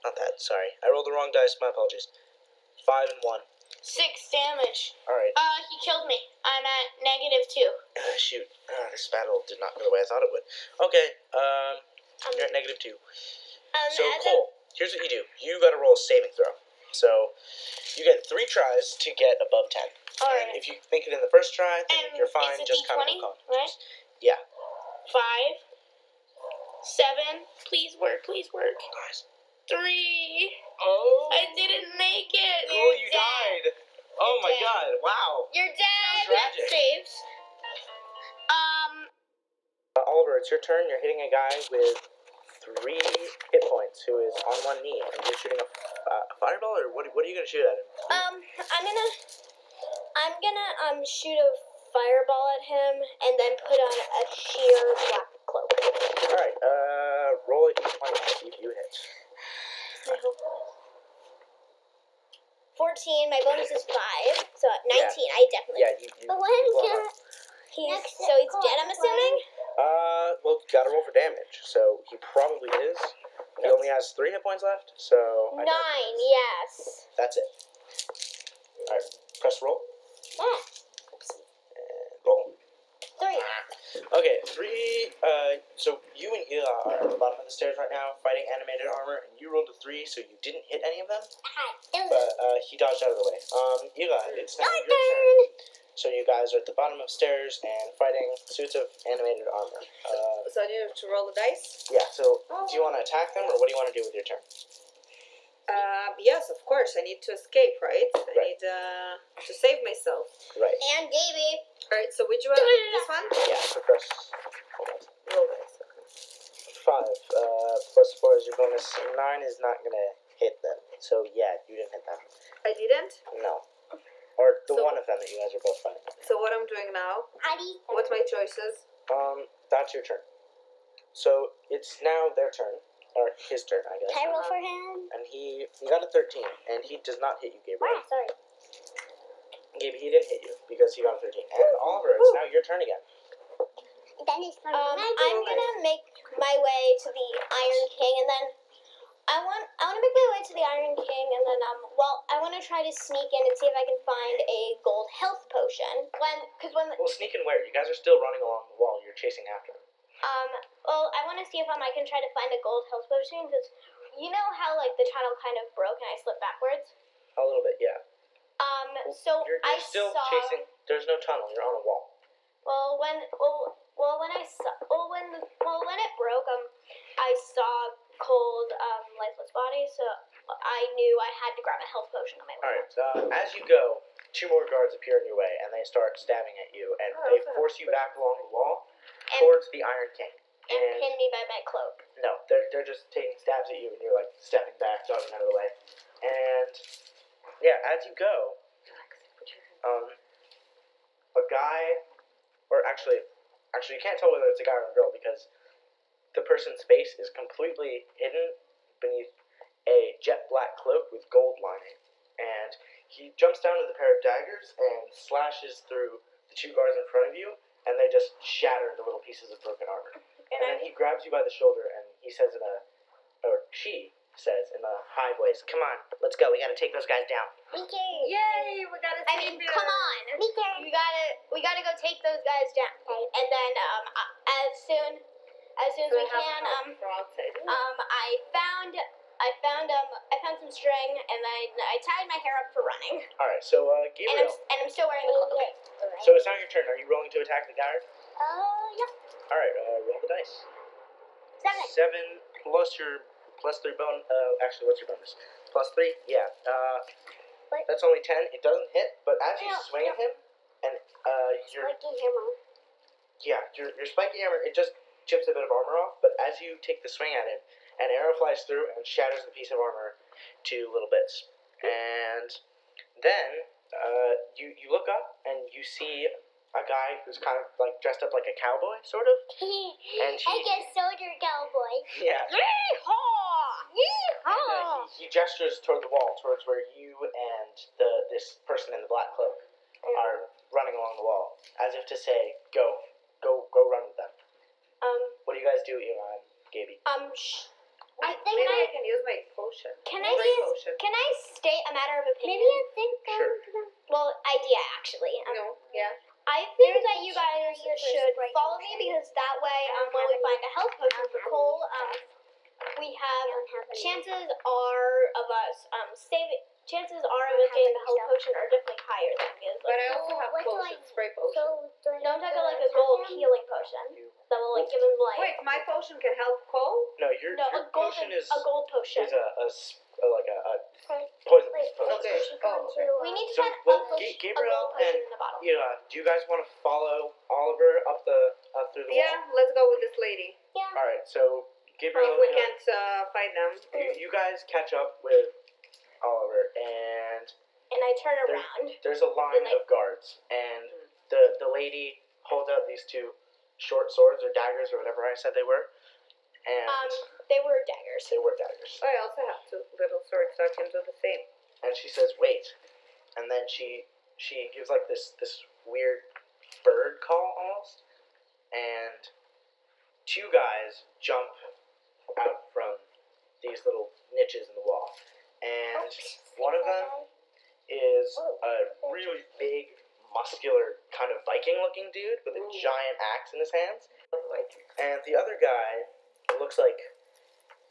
not that. Sorry, I rolled the wrong dice. My apologies. 5 and 1. 6 damage. All right. He killed me. I'm at -2. Shoot. This battle did not go the way I thought it would. Okay. You're at -2. So Cole, here's what you do. You got to roll a saving throw. So you get 3 tries to get above 10. Alright. And if you make it in the first try, then you're fine. It's a Just count D20, on right? Yeah. 5, 7. Please work. Nice. 3. Oh. I didn't make it. Oh, You're you dead. died. Oh You're my dead. God! Wow. You're dead. Tragic. Saves. Oliver, it's your turn. You're hitting a guy with 3 hit points who is on one knee, and you're shooting a fireball, or what are you gonna shoot at him? I'm gonna shoot a fireball at him and then put on a sheer black cloak. All right. Roll a d20 to see if you hit. I hope. 14. My bonus is 5, so 19. I definitely. Yeah, you blow him up. So he's dead. I'm assuming. Well, you gotta roll for damage, so he probably is. He only has 3 hit points left, so 9. Yes. that's it. All right, press roll Yeah. and roll. 3. Okay, 3. So you and Eli are at the bottom of the stairs right now, fighting animated armor, and you rolled a 3, so you didn't hit any of them. But he dodged out of the way. Eli, it's now your turn. So you guys are at the bottom of stairs and fighting suits of animated armor. So I need to roll the dice? Yeah. So do you want to attack them, or what do you want to do with your turn? Yes, of course. I need to escape, right? I Right. need to save myself. Right. And Davey. Alright, so which one? This one? Yeah. So press. Hold on. Roll dice. 5 plus 4 is your bonus. 9 is not gonna hit them. So yeah, you didn't hit them. I didn't? No. Or the So- one of them that you guys are both fighting. So what I'm doing now? What's my choices? That's your turn. So it's now their turn, or his turn, I guess. Can I roll for him? And he got a 13, and he does not hit you, Gabriel. Wow, sorry. Gabe, he didn't hit you because he got a 13. And Oliver, it's now your turn again. I'm gonna make my way to the Iron King, and then I want to make my way to the Iron King, and then I want to try to sneak in and see if I can find a gold health potion. When Well, sneak and where? You guys are still running along the wall. You're chasing after him. I want to see if I can try to find a gold health potion, because you know how like the tunnel kind of broke and I slipped backwards. A little bit, yeah. So You're I still saw. chasing. There's no tunnel. You're on a wall. When it broke, I saw cold, lifeless body, so I knew I had to grab a health potion on my way. Alright, as you go, 2 more guards appear in your way, and they start stabbing at you, and they force you back along the wall towards the Iron King. And pin me by my cloak. No, they're just taking stabs at you, and you're like stepping back, dodging out of the way. And yeah, as you go, a guy, or actually, you can't tell whether it's a guy or a girl because the person's face is completely hidden beneath a jet black cloak with gold lining. And he jumps down with a pair of daggers and slashes through the 2 guards in front of you, and they just shatter into little pieces of broken armor. And then he grabs you by the shoulder and he says she says in a high voice, "Come on, let's go. We gotta take those guys down." Me too. Yay! We gotta I mean, come on. Me too. We gotta go take those guys down. Okay. And then as soon as we can, I found some string and I tied my hair up for running. All right, so Gabriel. And I'm still wearing the cloak. So it's now your turn. Are you rolling to attack the guard? Yeah. All right, roll the dice. 7. 7 plus your +3 bonus. Actually, what's your bonus? +3. Yeah. That's only 10. It doesn't hit, but as you swing at him, and your spiky hammer, it just chips a bit of armor off. But as you take the swing at him, an arrow flies through and shatters the piece of armor to little bits. And then you look up and you see a guy who's kind of like dressed up like a cowboy, sort of. And I guess soldier cowboy. Yeah. Yeehaw! Yeehaw! He gestures toward the wall, towards where you and this person in the black cloak are running along the wall, as if to say, "Go run with them." What do you guys do, Eli and Gaby? I think Maybe I I can use my potion. can My potion. can I state a matter of opinion? Maybe I think Sure. Well, idea actually. No, yeah. I think that you guys should follow me because that way, when we find a health potion for Cole, we have chances are of us saving. Chances are of us getting the health potion are definitely higher than his. But I also have wait till potions, spray potion. No, I'm talking like a gold healing potion that will like give him like. Wait, my potion can help Cole? No, your potion is a gold potion. like a poison potion. Okay. Oh, okay. We need to So, find well, a Gabriel gold potion and in a bottle. do you guys want to follow Oliver up through the Yeah, let's go with this lady. wall? All right. So Gabriel, If we can't fight them. you guys catch up with Oliver, and And I turn around. there's a line Like- of guards, and the lady holds out these two short swords or daggers or whatever I said they were, and They were daggers. they were daggers. I also have two little swords, so I can do the same. And she says, "Wait," and then she gives like this weird bird call almost, and two guys jump out from these little niches in the wall, and one of them is a really big, muscular, kind of Viking-looking dude with a giant axe in his hands, and the other guy looks like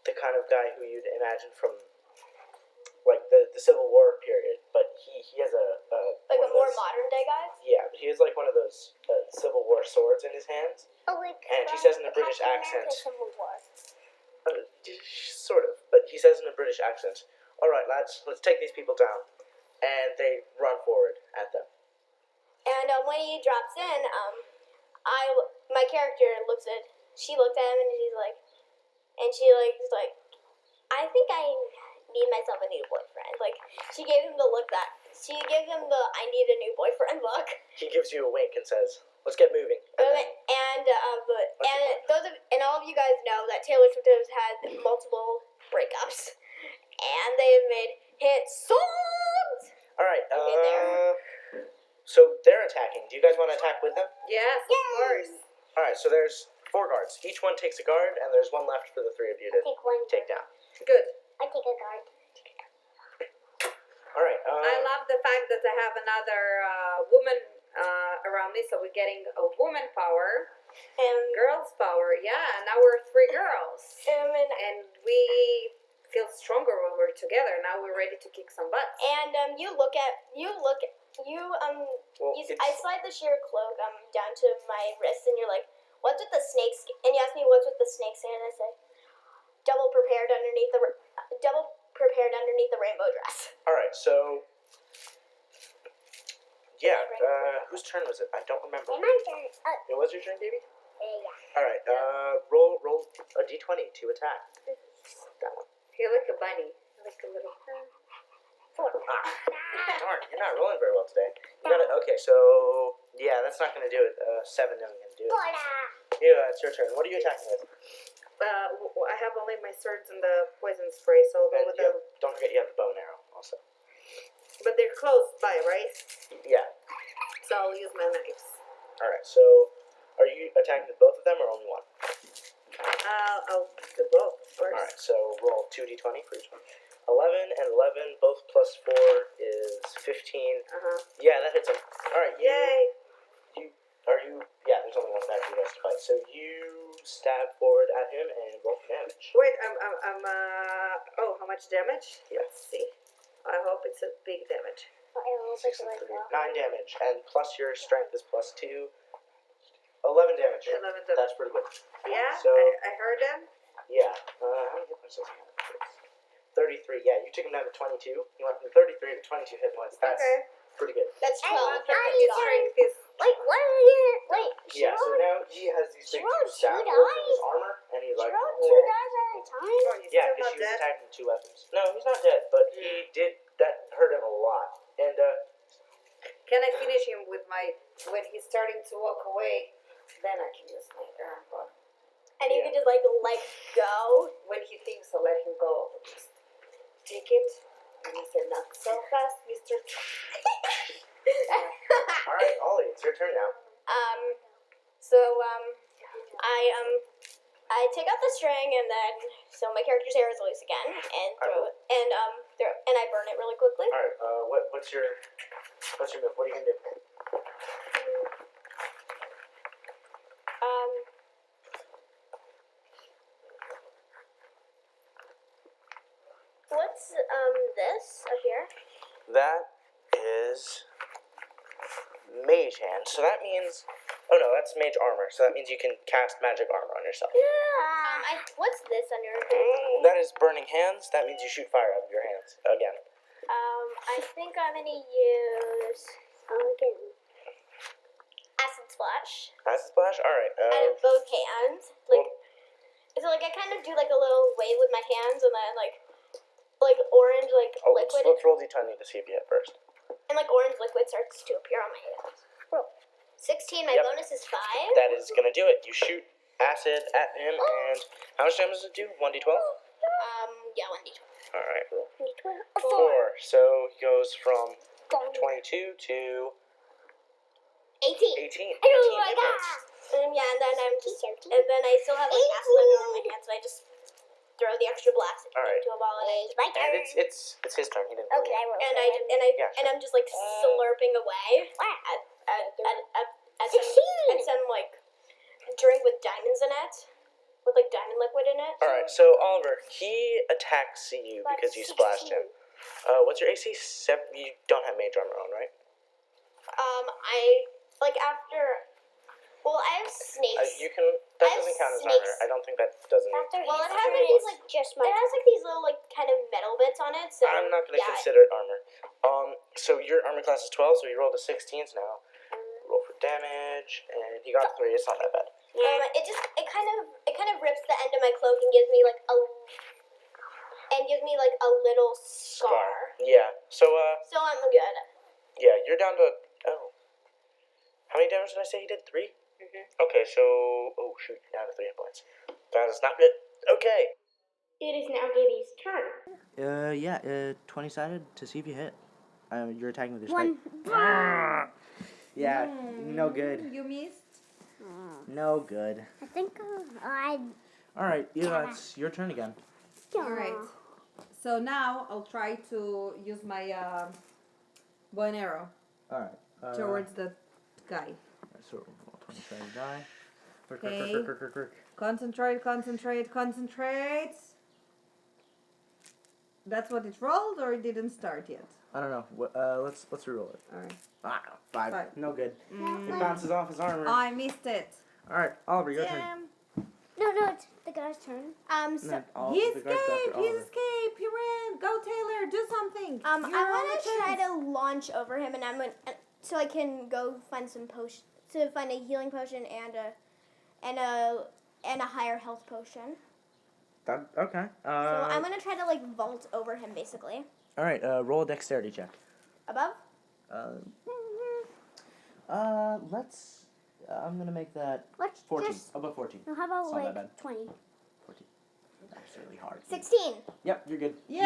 the kind of guy who you'd imagine from like the Civil War period, but he has Like one a of more those- modern day guy. yeah, but he has like one of those Civil War swords in his hands. And she says in a British accent, sort of, but he says in a British accent, "All right, lads, let's take these people down," and they run forward at them. And when he drops in, my character she looked at him and she's like, is like, I think I need myself a new boyfriend. Like she gave him the I need a new boyfriend look. He gives you a wink and says, "Let's get moving." And then- And all of you guys know that Taylor Swift has had multiple breakups, and they've made hit songs. all right, there. so they're attacking. Do you guys want to attack with them? Yes, of course. All right, so there's 4 guards. Each one takes a guard, and there's one left for the 3 of you to Take one. take down. Good. I take a guard. All right. I love the fact that I have another woman around me, so we're getting a woman power, And girls power. Yeah, now we're 3 girls, and and we feel stronger when we're together. Now we're ready to kick some butts. And I slide the sheer cloak down to my wrist, and you're like, "What's with the snakes?" And you ask me, "What's with the snakes?" And I say, "Double prepared underneath the rainbow dress." All right. So. Yeah. Whose turn was it? I don't remember. It was your turn, baby. All right. Roll a d20 to attack. That one. You're like a bunny, like a little. Darn, you're not rolling very well today. You gotta. Okay, so yeah, that's not gonna do it. 7 isn't gonna do it. Yeah, it's your turn. What are you attacking with? I have only my swords and the poison spray, so I'll go And with you have, don't forget you have the bow and arrow also. But they're close by, right? Yeah. So I'll use my knives. All right. So, are you attacking with both of them or only one? I'll do both first. All right. So roll 2d20 for each one. 11 and 11, both plus 4 is 15. Yeah, that hits him. All right. Yay! Yeah, there's only one back for you guys to fight. So you stab forward at him and roll for damage. Wait, oh, how much damage? Yeah. Let's see. I hope it's a big damage. 6 and 3. 9 damage, and plus your strength is plus 2. 11 damage. 11 damage. That's pretty good. Yeah, So- I heard him. Yeah. How many hit points does he have? 33. Yeah, you took him down to 22. He went from 33 to 22 hit points. That's Okay. pretty good. That's 12. His strength is. Wait, what are you? Wait, Yeah, so now he has these big rolled 2 stab two holes in his dice. armor, and he's like, Roll "Oh." 2 dice at a time? Oh, he's Yeah, still because not she was dead. attacking with 2 weapons. No, he's not dead, but he did, that hurt him a lot. And, Can I finish him with my when he's starting to walk away? Then I can use my arm. But And you Yeah. can just like let go. when he thinks I'll let him go, I'll just take it. And he said, "Not so fast, Mister." alright, Ollie, it's your turn now. So I take out the string and then so my character's hair is loose again and throw it and I burn it really quickly. All right. What's your move? What are you gonna do? What's this up here? That is mage hand. So that means. Oh no, that's mage armor. So that means you can cast magic armor on yourself. What's this under? That is burning hands. That means you shoot fire out of your hands again. I think I'm gonna use acid splash Acid splash. All right. out of both hands. So I kind of do like a little wave with my hands and then like orange liquid Let's roll d20 to see if you hit first. and like orange liquid starts to appear on my hands. Roll. 16. My Yep. bonus is 5. That is gonna do it. You shoot acid at him, and how much damage does it do? 1d12. Yeah, 1d12. All right. Roll. 4. 4. So he goes from 22 to 18. 18. Oh my 18 god! hits. Yeah, and then I still have like acid on my hands, so I just throw the extra blast All right. into a ball and And it's his turn. He didn't. roll Okay, yet. and I'm just like slurping away at some like drink with diamonds in it, with like diamond liquid in it. All right. So Oliver, he attacks you because you splashed him. What's your AC? You don't have mage armor on, right? I like after. Well, I have snakes. You can. That I have doesn't count as snakes. armor. I don't think that does any. Well, it has like these like it has like these little like kind of metal bits on it. So I'm not going to yeah, consider it armor. So your armor class is 12, so you rolled a 16s now. Roll for damage, and he got 3. It's not that bad. it kind of rips the end of my cloak and gives me like a little scar. Yeah. So So I'm good. yeah, you're down to how many damage did I say he did? 3. Okay, so shoot, you're down to 3 hit points. That is not good. Okay. It is now Gibby's turn. Yeah, 20-sided to see if you hit. You're attacking with your One. spike. Yeah, no good. You missed. No good. I think I. Alright, it's your turn again. All right. So now I'll try to use my bow and arrow Alright. towards the guy. So roll 20-sided die. Okay. Concentrate. That's what it rolled, or it didn't start yet? I don't know. Let's reroll it. All right. 5. No good. Mm. It bounces off his armor. I missed it. Alright, Oliver, your turn. No, it's the guy's turn. No, He the guard's after escaped. He Oliver. escaped. He ran. Go, Taylor. Do something. I You're want on to the try chance. to launch over him, and I'm gonna, so I can go find some potion, to find a healing potion and a higher health potion. Okay. So I'm gonna try to like vault over him, basically. Alright, roll a dexterity check. Above? Let's. I'm gonna make that Let's 14. just. Above 14. No, how about It's not that like bad. 20? 14. That's really hard. 16. Yep, you're good. Yay.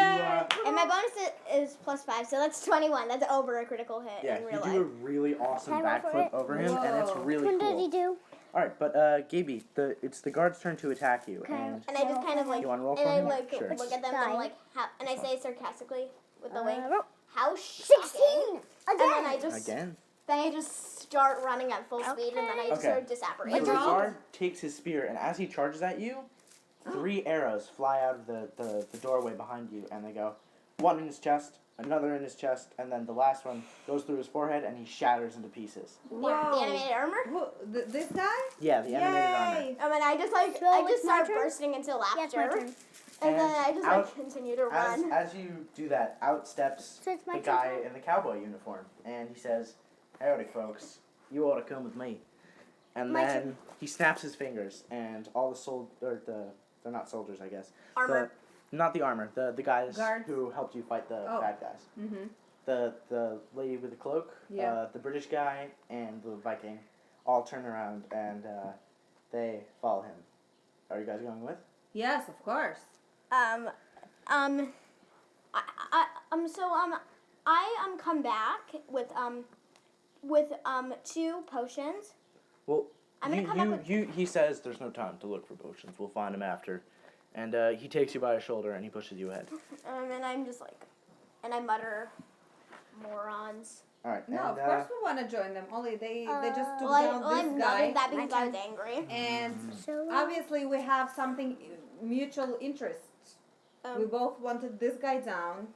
And my bonus is +5, so that's 21. That's over a critical hit Yeah, in you real do life. a really awesome Can I roll for backflip it? over him, and it's Whoa. really What did he cool. do? Alright, but Gaby, it's the guard's turn to attack you, Okay. and And I just kind of like, you want to roll for and I him? like Sure. look at them and I'm like, and I say sarcastically with the wing, roll. how shocking. 16! And then I just Again. start running at full speed, and then I just Okay. sort of The disapparated. guard takes his spear, and as he charges at you, 3 arrows fly out of the doorway behind you, and they go, one in his chest, another in his chest, and then the last one goes through his forehead, and he shatters into pieces. The animated armor. This guy? Yeah, the animated armor. Yay. And then I just I it's just my start turn? bursting into laughter. Yeah, it's my turn. And then And I just out- continue to As, run. as you do that, out steps So it's my the turn. guy in the cowboy uniform, and he says, "Howdy, folks. You ought to come with me." And My then he snaps his fingers, and all they're not soldiers, I guess. Armor. Not the armor. The guys Guards. who helped you fight the Oh. bad guys. Mm-hmm. The lady with the cloak, Yeah. the British guy, and the Viking all turn around and they follow him. Are you guys going with? Yes, of course. Come back with 2 potions. Well, I'm gonna come up with. He says there's no time to look for potions. We'll find them after. And he takes you by a shoulder and he pushes you ahead. And I'm just like, and I mutter, morons. All right. No, and, of course we want to join them. Only they just took Well, down I'm this guy. muttered that because I was angry. And So obviously we have something mutual interests. We Um, both wanted this guy down.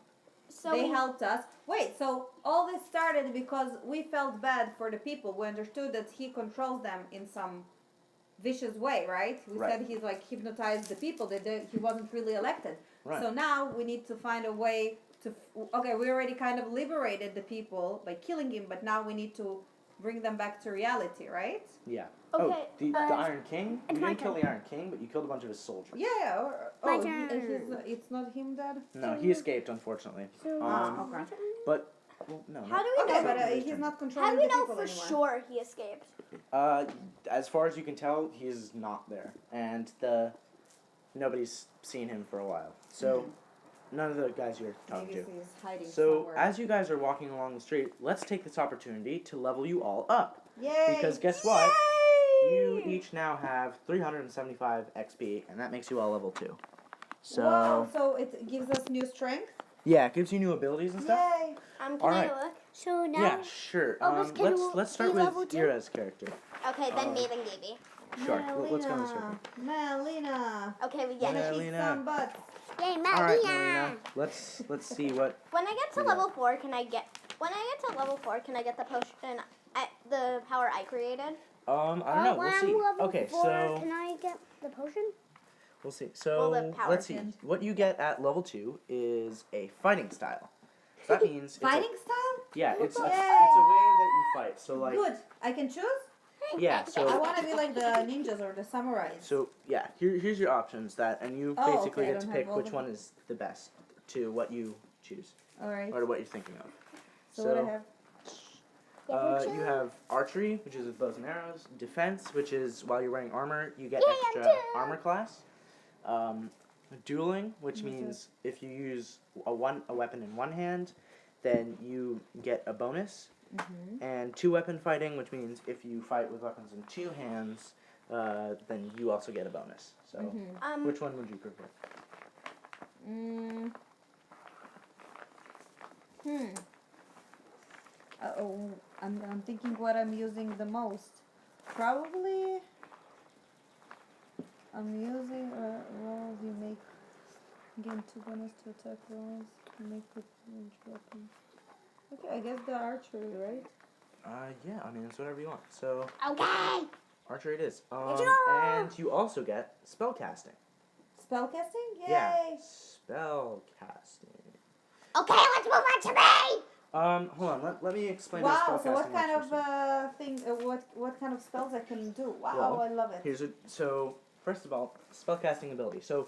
so They helped us. Wait, so all this started because we felt bad for the people. We understood that he controls them in some vicious way, right? We Right. said he's like hypnotized the people. He wasn't really elected. Right. So now we need to find a way to. Okay, we already kind of liberated the people by killing him, but now we need to bring them back to reality, right? Yeah. Okay, Oh, the Iron King? You my didn't kill the Iron King, but you killed a bunch of his soldiers. Yeah. My Oh, turn. it's not him dead. No, he escaped, unfortunately. Okay. But, well, no. How do we Okay, know? but his he's turn. not How controlling do we the know people for anymore. sure he escaped? As far as you can tell, he's not there, and nobody's seen him for a while. So none of the guys you're talking Maybe to. he's hiding So somewhere. as you guys are walking along the street, let's take this opportunity to level you all up. Yay! Because guess what? You each now have 375 XP, and that makes you all level 2. So Wow, so it gives us new strength. yeah, it gives you new abilities and stuff. Yay! Can All I right. look? So now. Yeah, sure. August, can you Let's start be with level 2? Ira's character. Okay, then Um, me, then Gaby. Sure. Let's go in this circle. Melina. Okay, we Yeah. get it. Eat Melina. some butts. Yay, All right, Maria. Melina. Let's see what. When I get to Yeah. level 4, can I get? When I get to level 4, can I get the potion? The power I created. I don't know. When We'll I'm see. level Okay, 4, so can I get the potion? we'll see. Well, So the power let's see. can. What you get at level 2 is a fighting style. So that means Fighting style? Yeah, it's a Yay! way that you fight. So like Good. I can choose? yeah, I so want to be like the ninjas or the samurais. here's your options and you Oh, basically okay, I get to don't pick have all which of one them. is the best to what you choose Alright. or to what you're thinking of. So what I have? You have archery, which is with bows and arrows. Defense, which is while you're wearing armor, you get Yay, extra I'm armor class. Dueling, which means if you use a weapon in one hand, then you get a bonus. And 2-weapon fighting, which means if you fight with weapons in 2 hands, then you also get a bonus. So, which one would you prefer? I'm thinking what I'm using the most. Probably I'm using rolls you make gain 2 bonus to attack rolls. You make with range weapon. Okay, I guess the archery, right? Yeah, I mean it's whatever you want. So Okay. archery it is. go! And you also get spellcasting. Spellcasting? Yay! Yeah, spellcasting. Okay, let's move on to me. Hold on. Let me explain. Wow. what So what spellcasting kind is of first. thing? What kind of spells I can do? Wow, Well, I love it. So first of all, spellcasting ability. So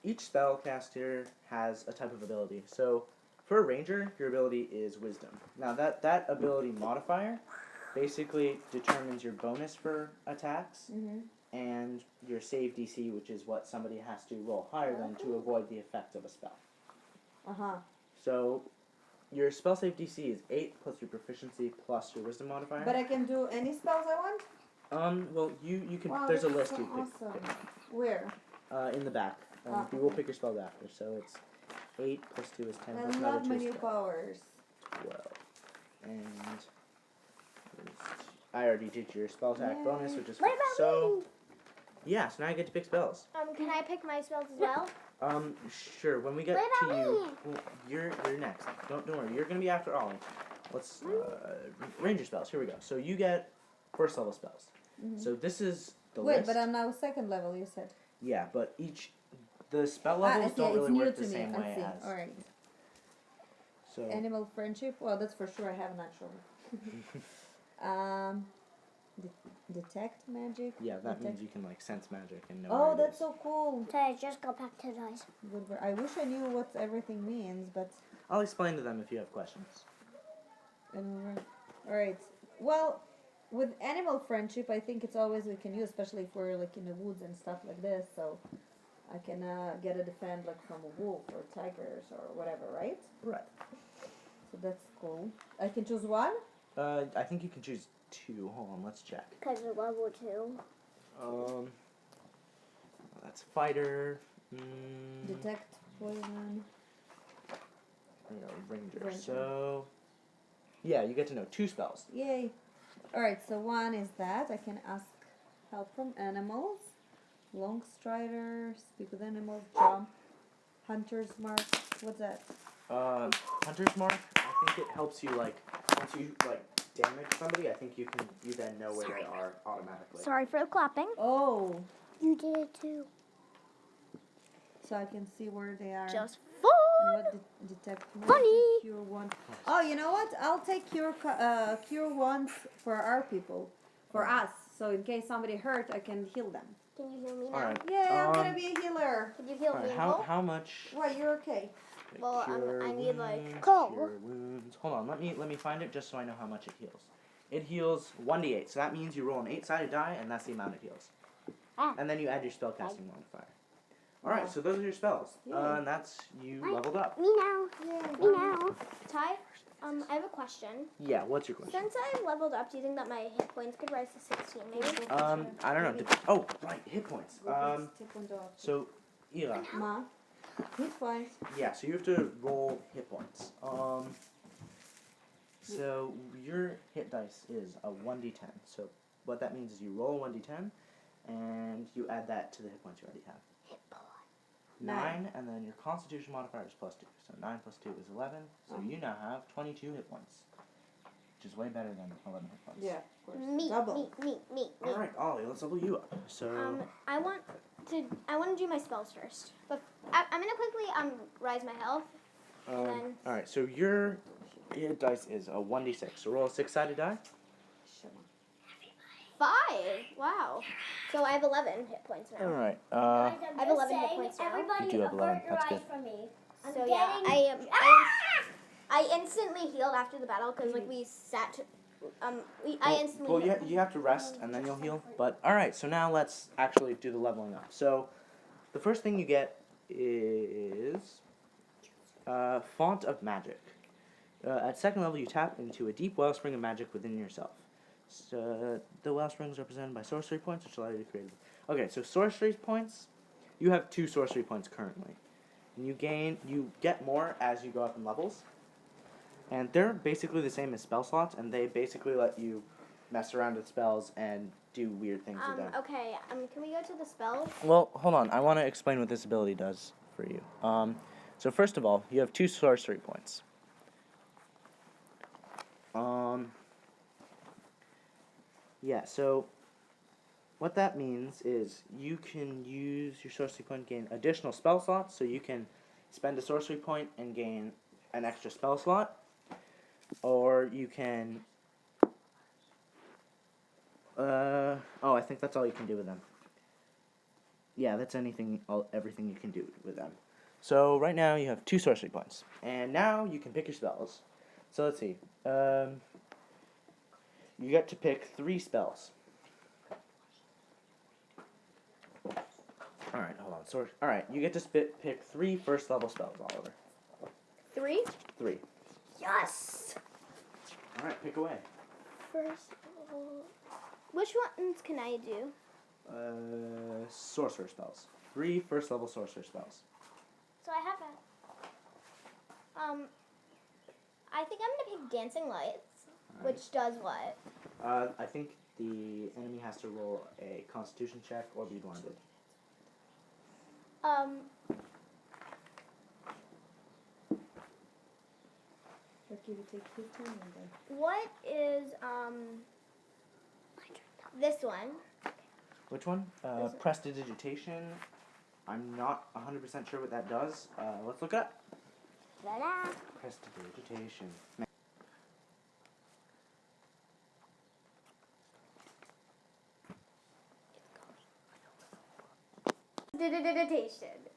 each spellcaster has a type of ability. So for a ranger, your ability is wisdom. Now that ability modifier basically determines your bonus for attacks and your save DC, which is what somebody has to roll higher than to avoid the effect of a spell. So your spell save DC is 8 plus your proficiency plus your wisdom modifier. But I can do any spells I want. Well, you can. Wow, There's a that's list so you pick. awesome. Where? In the back. You will pick your spells after. So it's 8 plus 2 is 10 I plus another love 2 my is new 12. powers. 12. And I already did your spell attack bonus, which is 4. What about so me? yeah, so now I get to pick spells. Can I pick my spells as well? Sure. When we get What to about you, me? well, you're next. Don't worry. You're gonna be after Ollie. Let's ranger spells. Here we go. So you get first level spells. So this is the Wait, list. but I'm now second level. You said. Yeah, but the spell I levels see, don't it's really new work to the me. same I way see. as. All right. So Animal friendship. Well, that's for sure. I have naturally. Detect magic. yeah, that detect- means you can like sense magic and know. Oh, where it that's is. so cool. So I just go back to those. Good word. I wish I knew what everything means, but. I'll explain to them if you have questions. All right. Well, with animal friendship, I think it's always we can use, especially if we're like in the woods and stuff like this. So I can get a defend like from a wolf or tigers or whatever, right? Right. So that's cool. I can choose one. I think you can choose 2. Hold on, let's check. Because of level 2. That's fighter. Detect poison. Ranger. Ranger. So, yeah, you get to know 2 spells. Yay. Alright, so one is that. I can ask help from animals. Long strider, speak with animals, jump, hunter's mark. What's that? Hunter's mark. I think it helps you once you damage somebody. I think you then know where they are automatically. Sorry for the clapping. Oh, You did it too. so I can see where they are. Just And fun. what detect magic, Funny. cure one. Oh, you know what? I'll take cure ones for our people, for us. So in case somebody hurt, I can heal them. Can you heal me now? All right. Yeah, I'm gonna be a healer. Could you heal All me? right. Nicole? How much? Why, you're okay. Well, Cure I need, wounds, Cole. Cure wounds. Hold on. Let me find it just so I know how much it heals. It heals 1d8. So that means you roll an 8-sided die, and that's the amount it heals. Ah. And then you add your spellcasting modifier. All right. So those are your spells. Yeah. And that's you leveled up. Me now. Me now. Ty, I have a question. Yeah. What's your question? Since I leveled up, do you think that my hit points could rise to 16 maybe? I don't know. Oh, right. Hit points. Take one off. So, Eli. Ma, hit points. Yeah, so you have to roll hit points. So your hit dice is a 1d10. So what that means is you roll a 1d10, and you add that to the hit points you already have. 9, and then your Constitution modifier is +2. So 9 plus 2 is 11. So you now have 22 hit points, which is way better than 11 hit points. Yeah, of course. Me. Double. All right, Ollie, let's level you up. So I want to do my spells first. But I'm gonna quickly rise my health. and then- all right. So your hit dice is a 1d6. So roll a 6-sided die. 5. Wow. So I have 11 hit points now. All right. I have 11 hit points now. You do have 11. That's good. So yeah, I instantly healed after the battle because we sat. I instantly. Well, healed. you have to rest and then you'll heal. But all right, so now let's actually do the leveling up. So the first thing you get is Font of Magic. At 2nd level, you tap into a deep wellspring of magic within yourself. So the wellsprings are represented by sorcery points, which allow you to create. Okay, so sorcery points. You have 2 sorcery points currently, and you get more as you go up in levels. And they're basically the same as spell slots, and they basically let you mess around with spells and do weird things with them. Okay. Can we go to the spells? Well, hold on. I want to explain what this ability does for you. So first of all, you have 2 sorcery points. Yeah, so what that means is you can use your sorcery point to gain additional spell slots, so you can spend a sorcery point and gain an extra spell slot, or you can I think that's all you can do with them. Yeah, that's everything you can do with them. So right now you have 2 sorcery points, and now you can pick your spells. So let's see. You get to pick 3 spells. Alright, hold on. Alright, you get to pick 3 first level spells, Oliver. 3. 3. Yes. Alright, pick away. First of all, which ones can I do? Sorcerer spells. 3 first level sorcerer spells. So I have I think I'm gonna pick Dancing Lights, which does what? I think the enemy has to roll a Constitution check or be blinded. What is this one? Which one? Prestidigitation. I'm not 100% sure what that does. Let's look it up. Ta-da. Prestidigitation. Prestidigitation.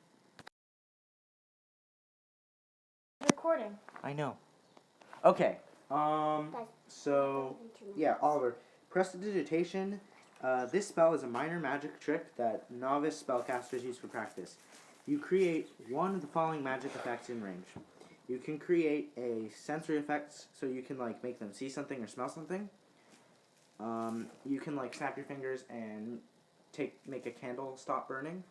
Recording. I know. Okay. So yeah, Oliver. Prestidigitation. This spell is a minor magic trick that novice spellcasters use for practice. You create one of the following magic effects in range. You can create a sensory effects so you can like make them see something or smell something. You can like snap your fingers and make a candle stop burning.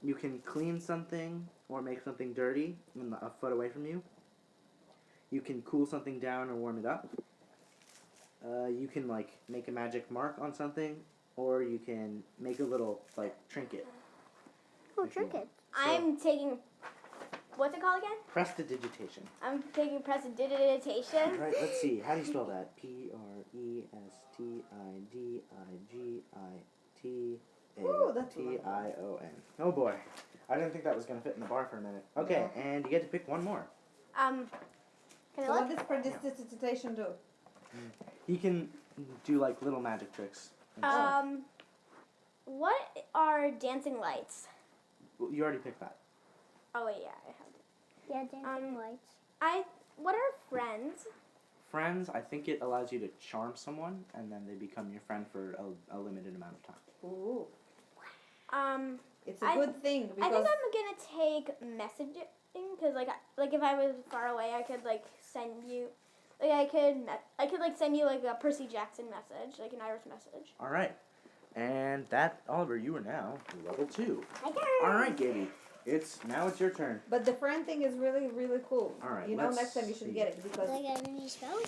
You can clean something or make something dirty a foot away from you. You can cool something down or warm it up. You can like make a magic mark on something, or you can make a little like trinket. Oh, trinket. I'm taking. What's it called again? Prestidigitation. I'm taking prestidigitation. Right, let's see. How do you spell that? Prestidigitation. Oh boy. I didn't think that was going to fit in the bar for a minute. Okay, and you get to pick one more. Can I So look? what does prestidigitation do? He can do like little magic tricks. and stuff. What are dancing lights? Well, you already picked that. Oh wait, yeah, I have. Yeah, dancing lights. What are friends? Friends, I think it allows you to charm someone, and then they become your friend for a limited amount of time. Ooh. It's a I- good thing I because think I'm gonna take messaging because like if I was far away, I could like send you, like I could like send you like a Percy Jackson message, like an Irish message. All right. And that, Oliver, you are now level 2. I got All right, Gaby. It's your turn. but the friend thing is really, really cool. All right, You know, let's next time you should see. get it because Do I get any spells?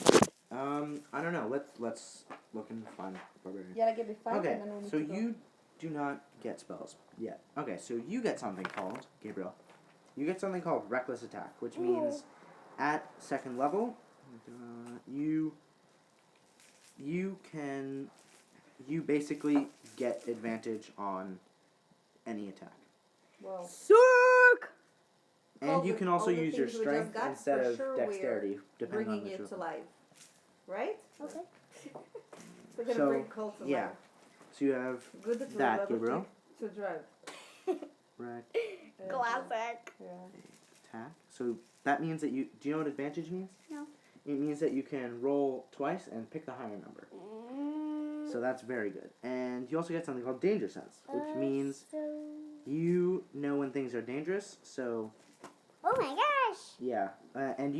I don't know. Let's look and find barbarian. you gotta give me 5 Okay, and then we need so to go. you do not get spells yet. Okay, so you get something called, Gabriel, you get something called Reckless Attack, which means at second level, you basically get advantage on any attack. Well, And All you the- can also all the use your things we just strength got, instead for of sure dexterity, depending on bringing which it to one. life, right? Okay. We're gonna So, bring Cole to yeah. life. So you have Good to that, level Gabriel. to drive. Rec Classic. Yeah. attack. So that means that do you know what advantage means? No. It means that you can roll twice and pick the higher number. So that's very good. And you also get something called Danger Sense, which means you know when things are dangerous. So Oh my gosh! yeah, and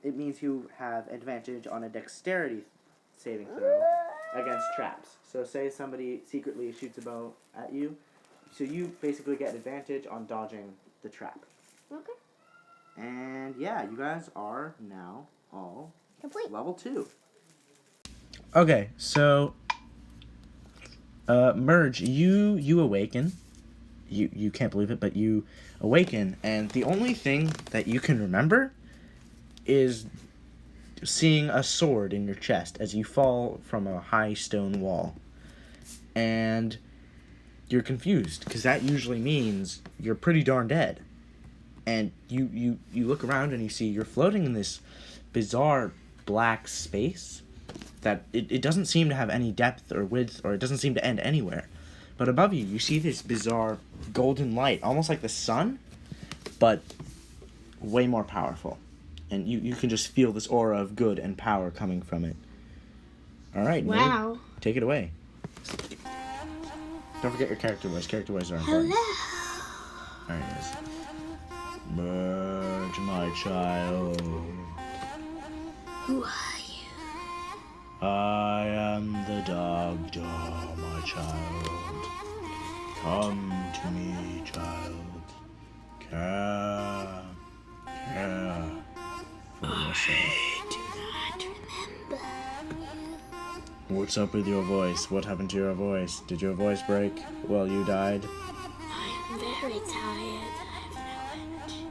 it means you have advantage on a dexterity saving throw against traps. So say somebody secretly shoots a bow at you, so you basically get advantage on dodging the trap. Okay. And yeah, you guys are now all Complete. level 2. Okay, so Merge, you awaken. You can't believe it, but you awaken, and the only thing that you can remember is seeing a sword in your chest as you fall from a high stone wall. And you're confused, because that usually means you're pretty darn dead. And you look around and you see you're floating in this bizarre black space that it doesn't seem to have any depth or width, or it doesn't seem to end anywhere. But above you see this bizarre golden light, almost like the sun, but way more powerful. And you can just feel this aura of good and power coming from it. All right, Wow. Nate, take it away. Don't forget your character voice. Character voices are important. All right, guys. Merge, my child. Who are you? I am the Dog my child. Come to me, child. Care for yourself. Do not remember. What's up with your voice? What happened to your voice? Did your voice break while you died? I'm very tired. I have no energy.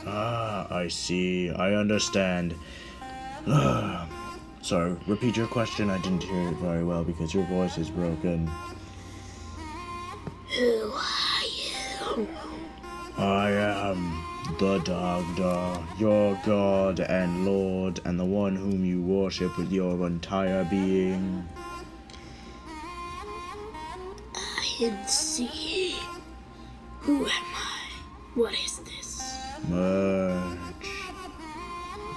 Ah, I see. I understand. Sorry, repeat your question. I didn't hear it very well because your voice is broken. Who are you? I am the Dagda, your god and lord, and the one whom you worship with your entire being. I can see. Who am I? What is this? Merge.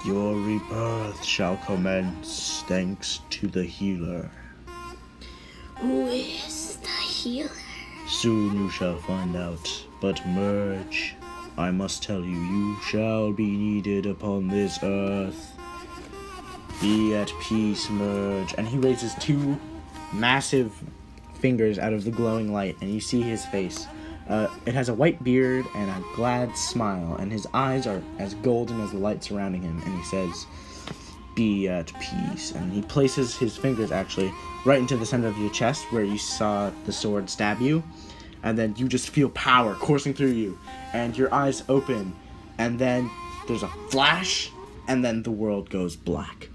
Your rebirth shall commence thanks to the healer. Who is the healer? Soon you shall find out, but Merge, I must tell you, you shall be needed upon this earth. Be at peace, Merge. And he raises two massive fingers out of the glowing light, and you see his face. It has a white beard and a glad smile, and his eyes are as golden as the light surrounding him, and he says, be at peace. And he places his fingers, actually, right into the center of your chest where you saw the sword stab you, and then you just feel power coursing through you, and your eyes open, and then there's a flash, and then the world goes black.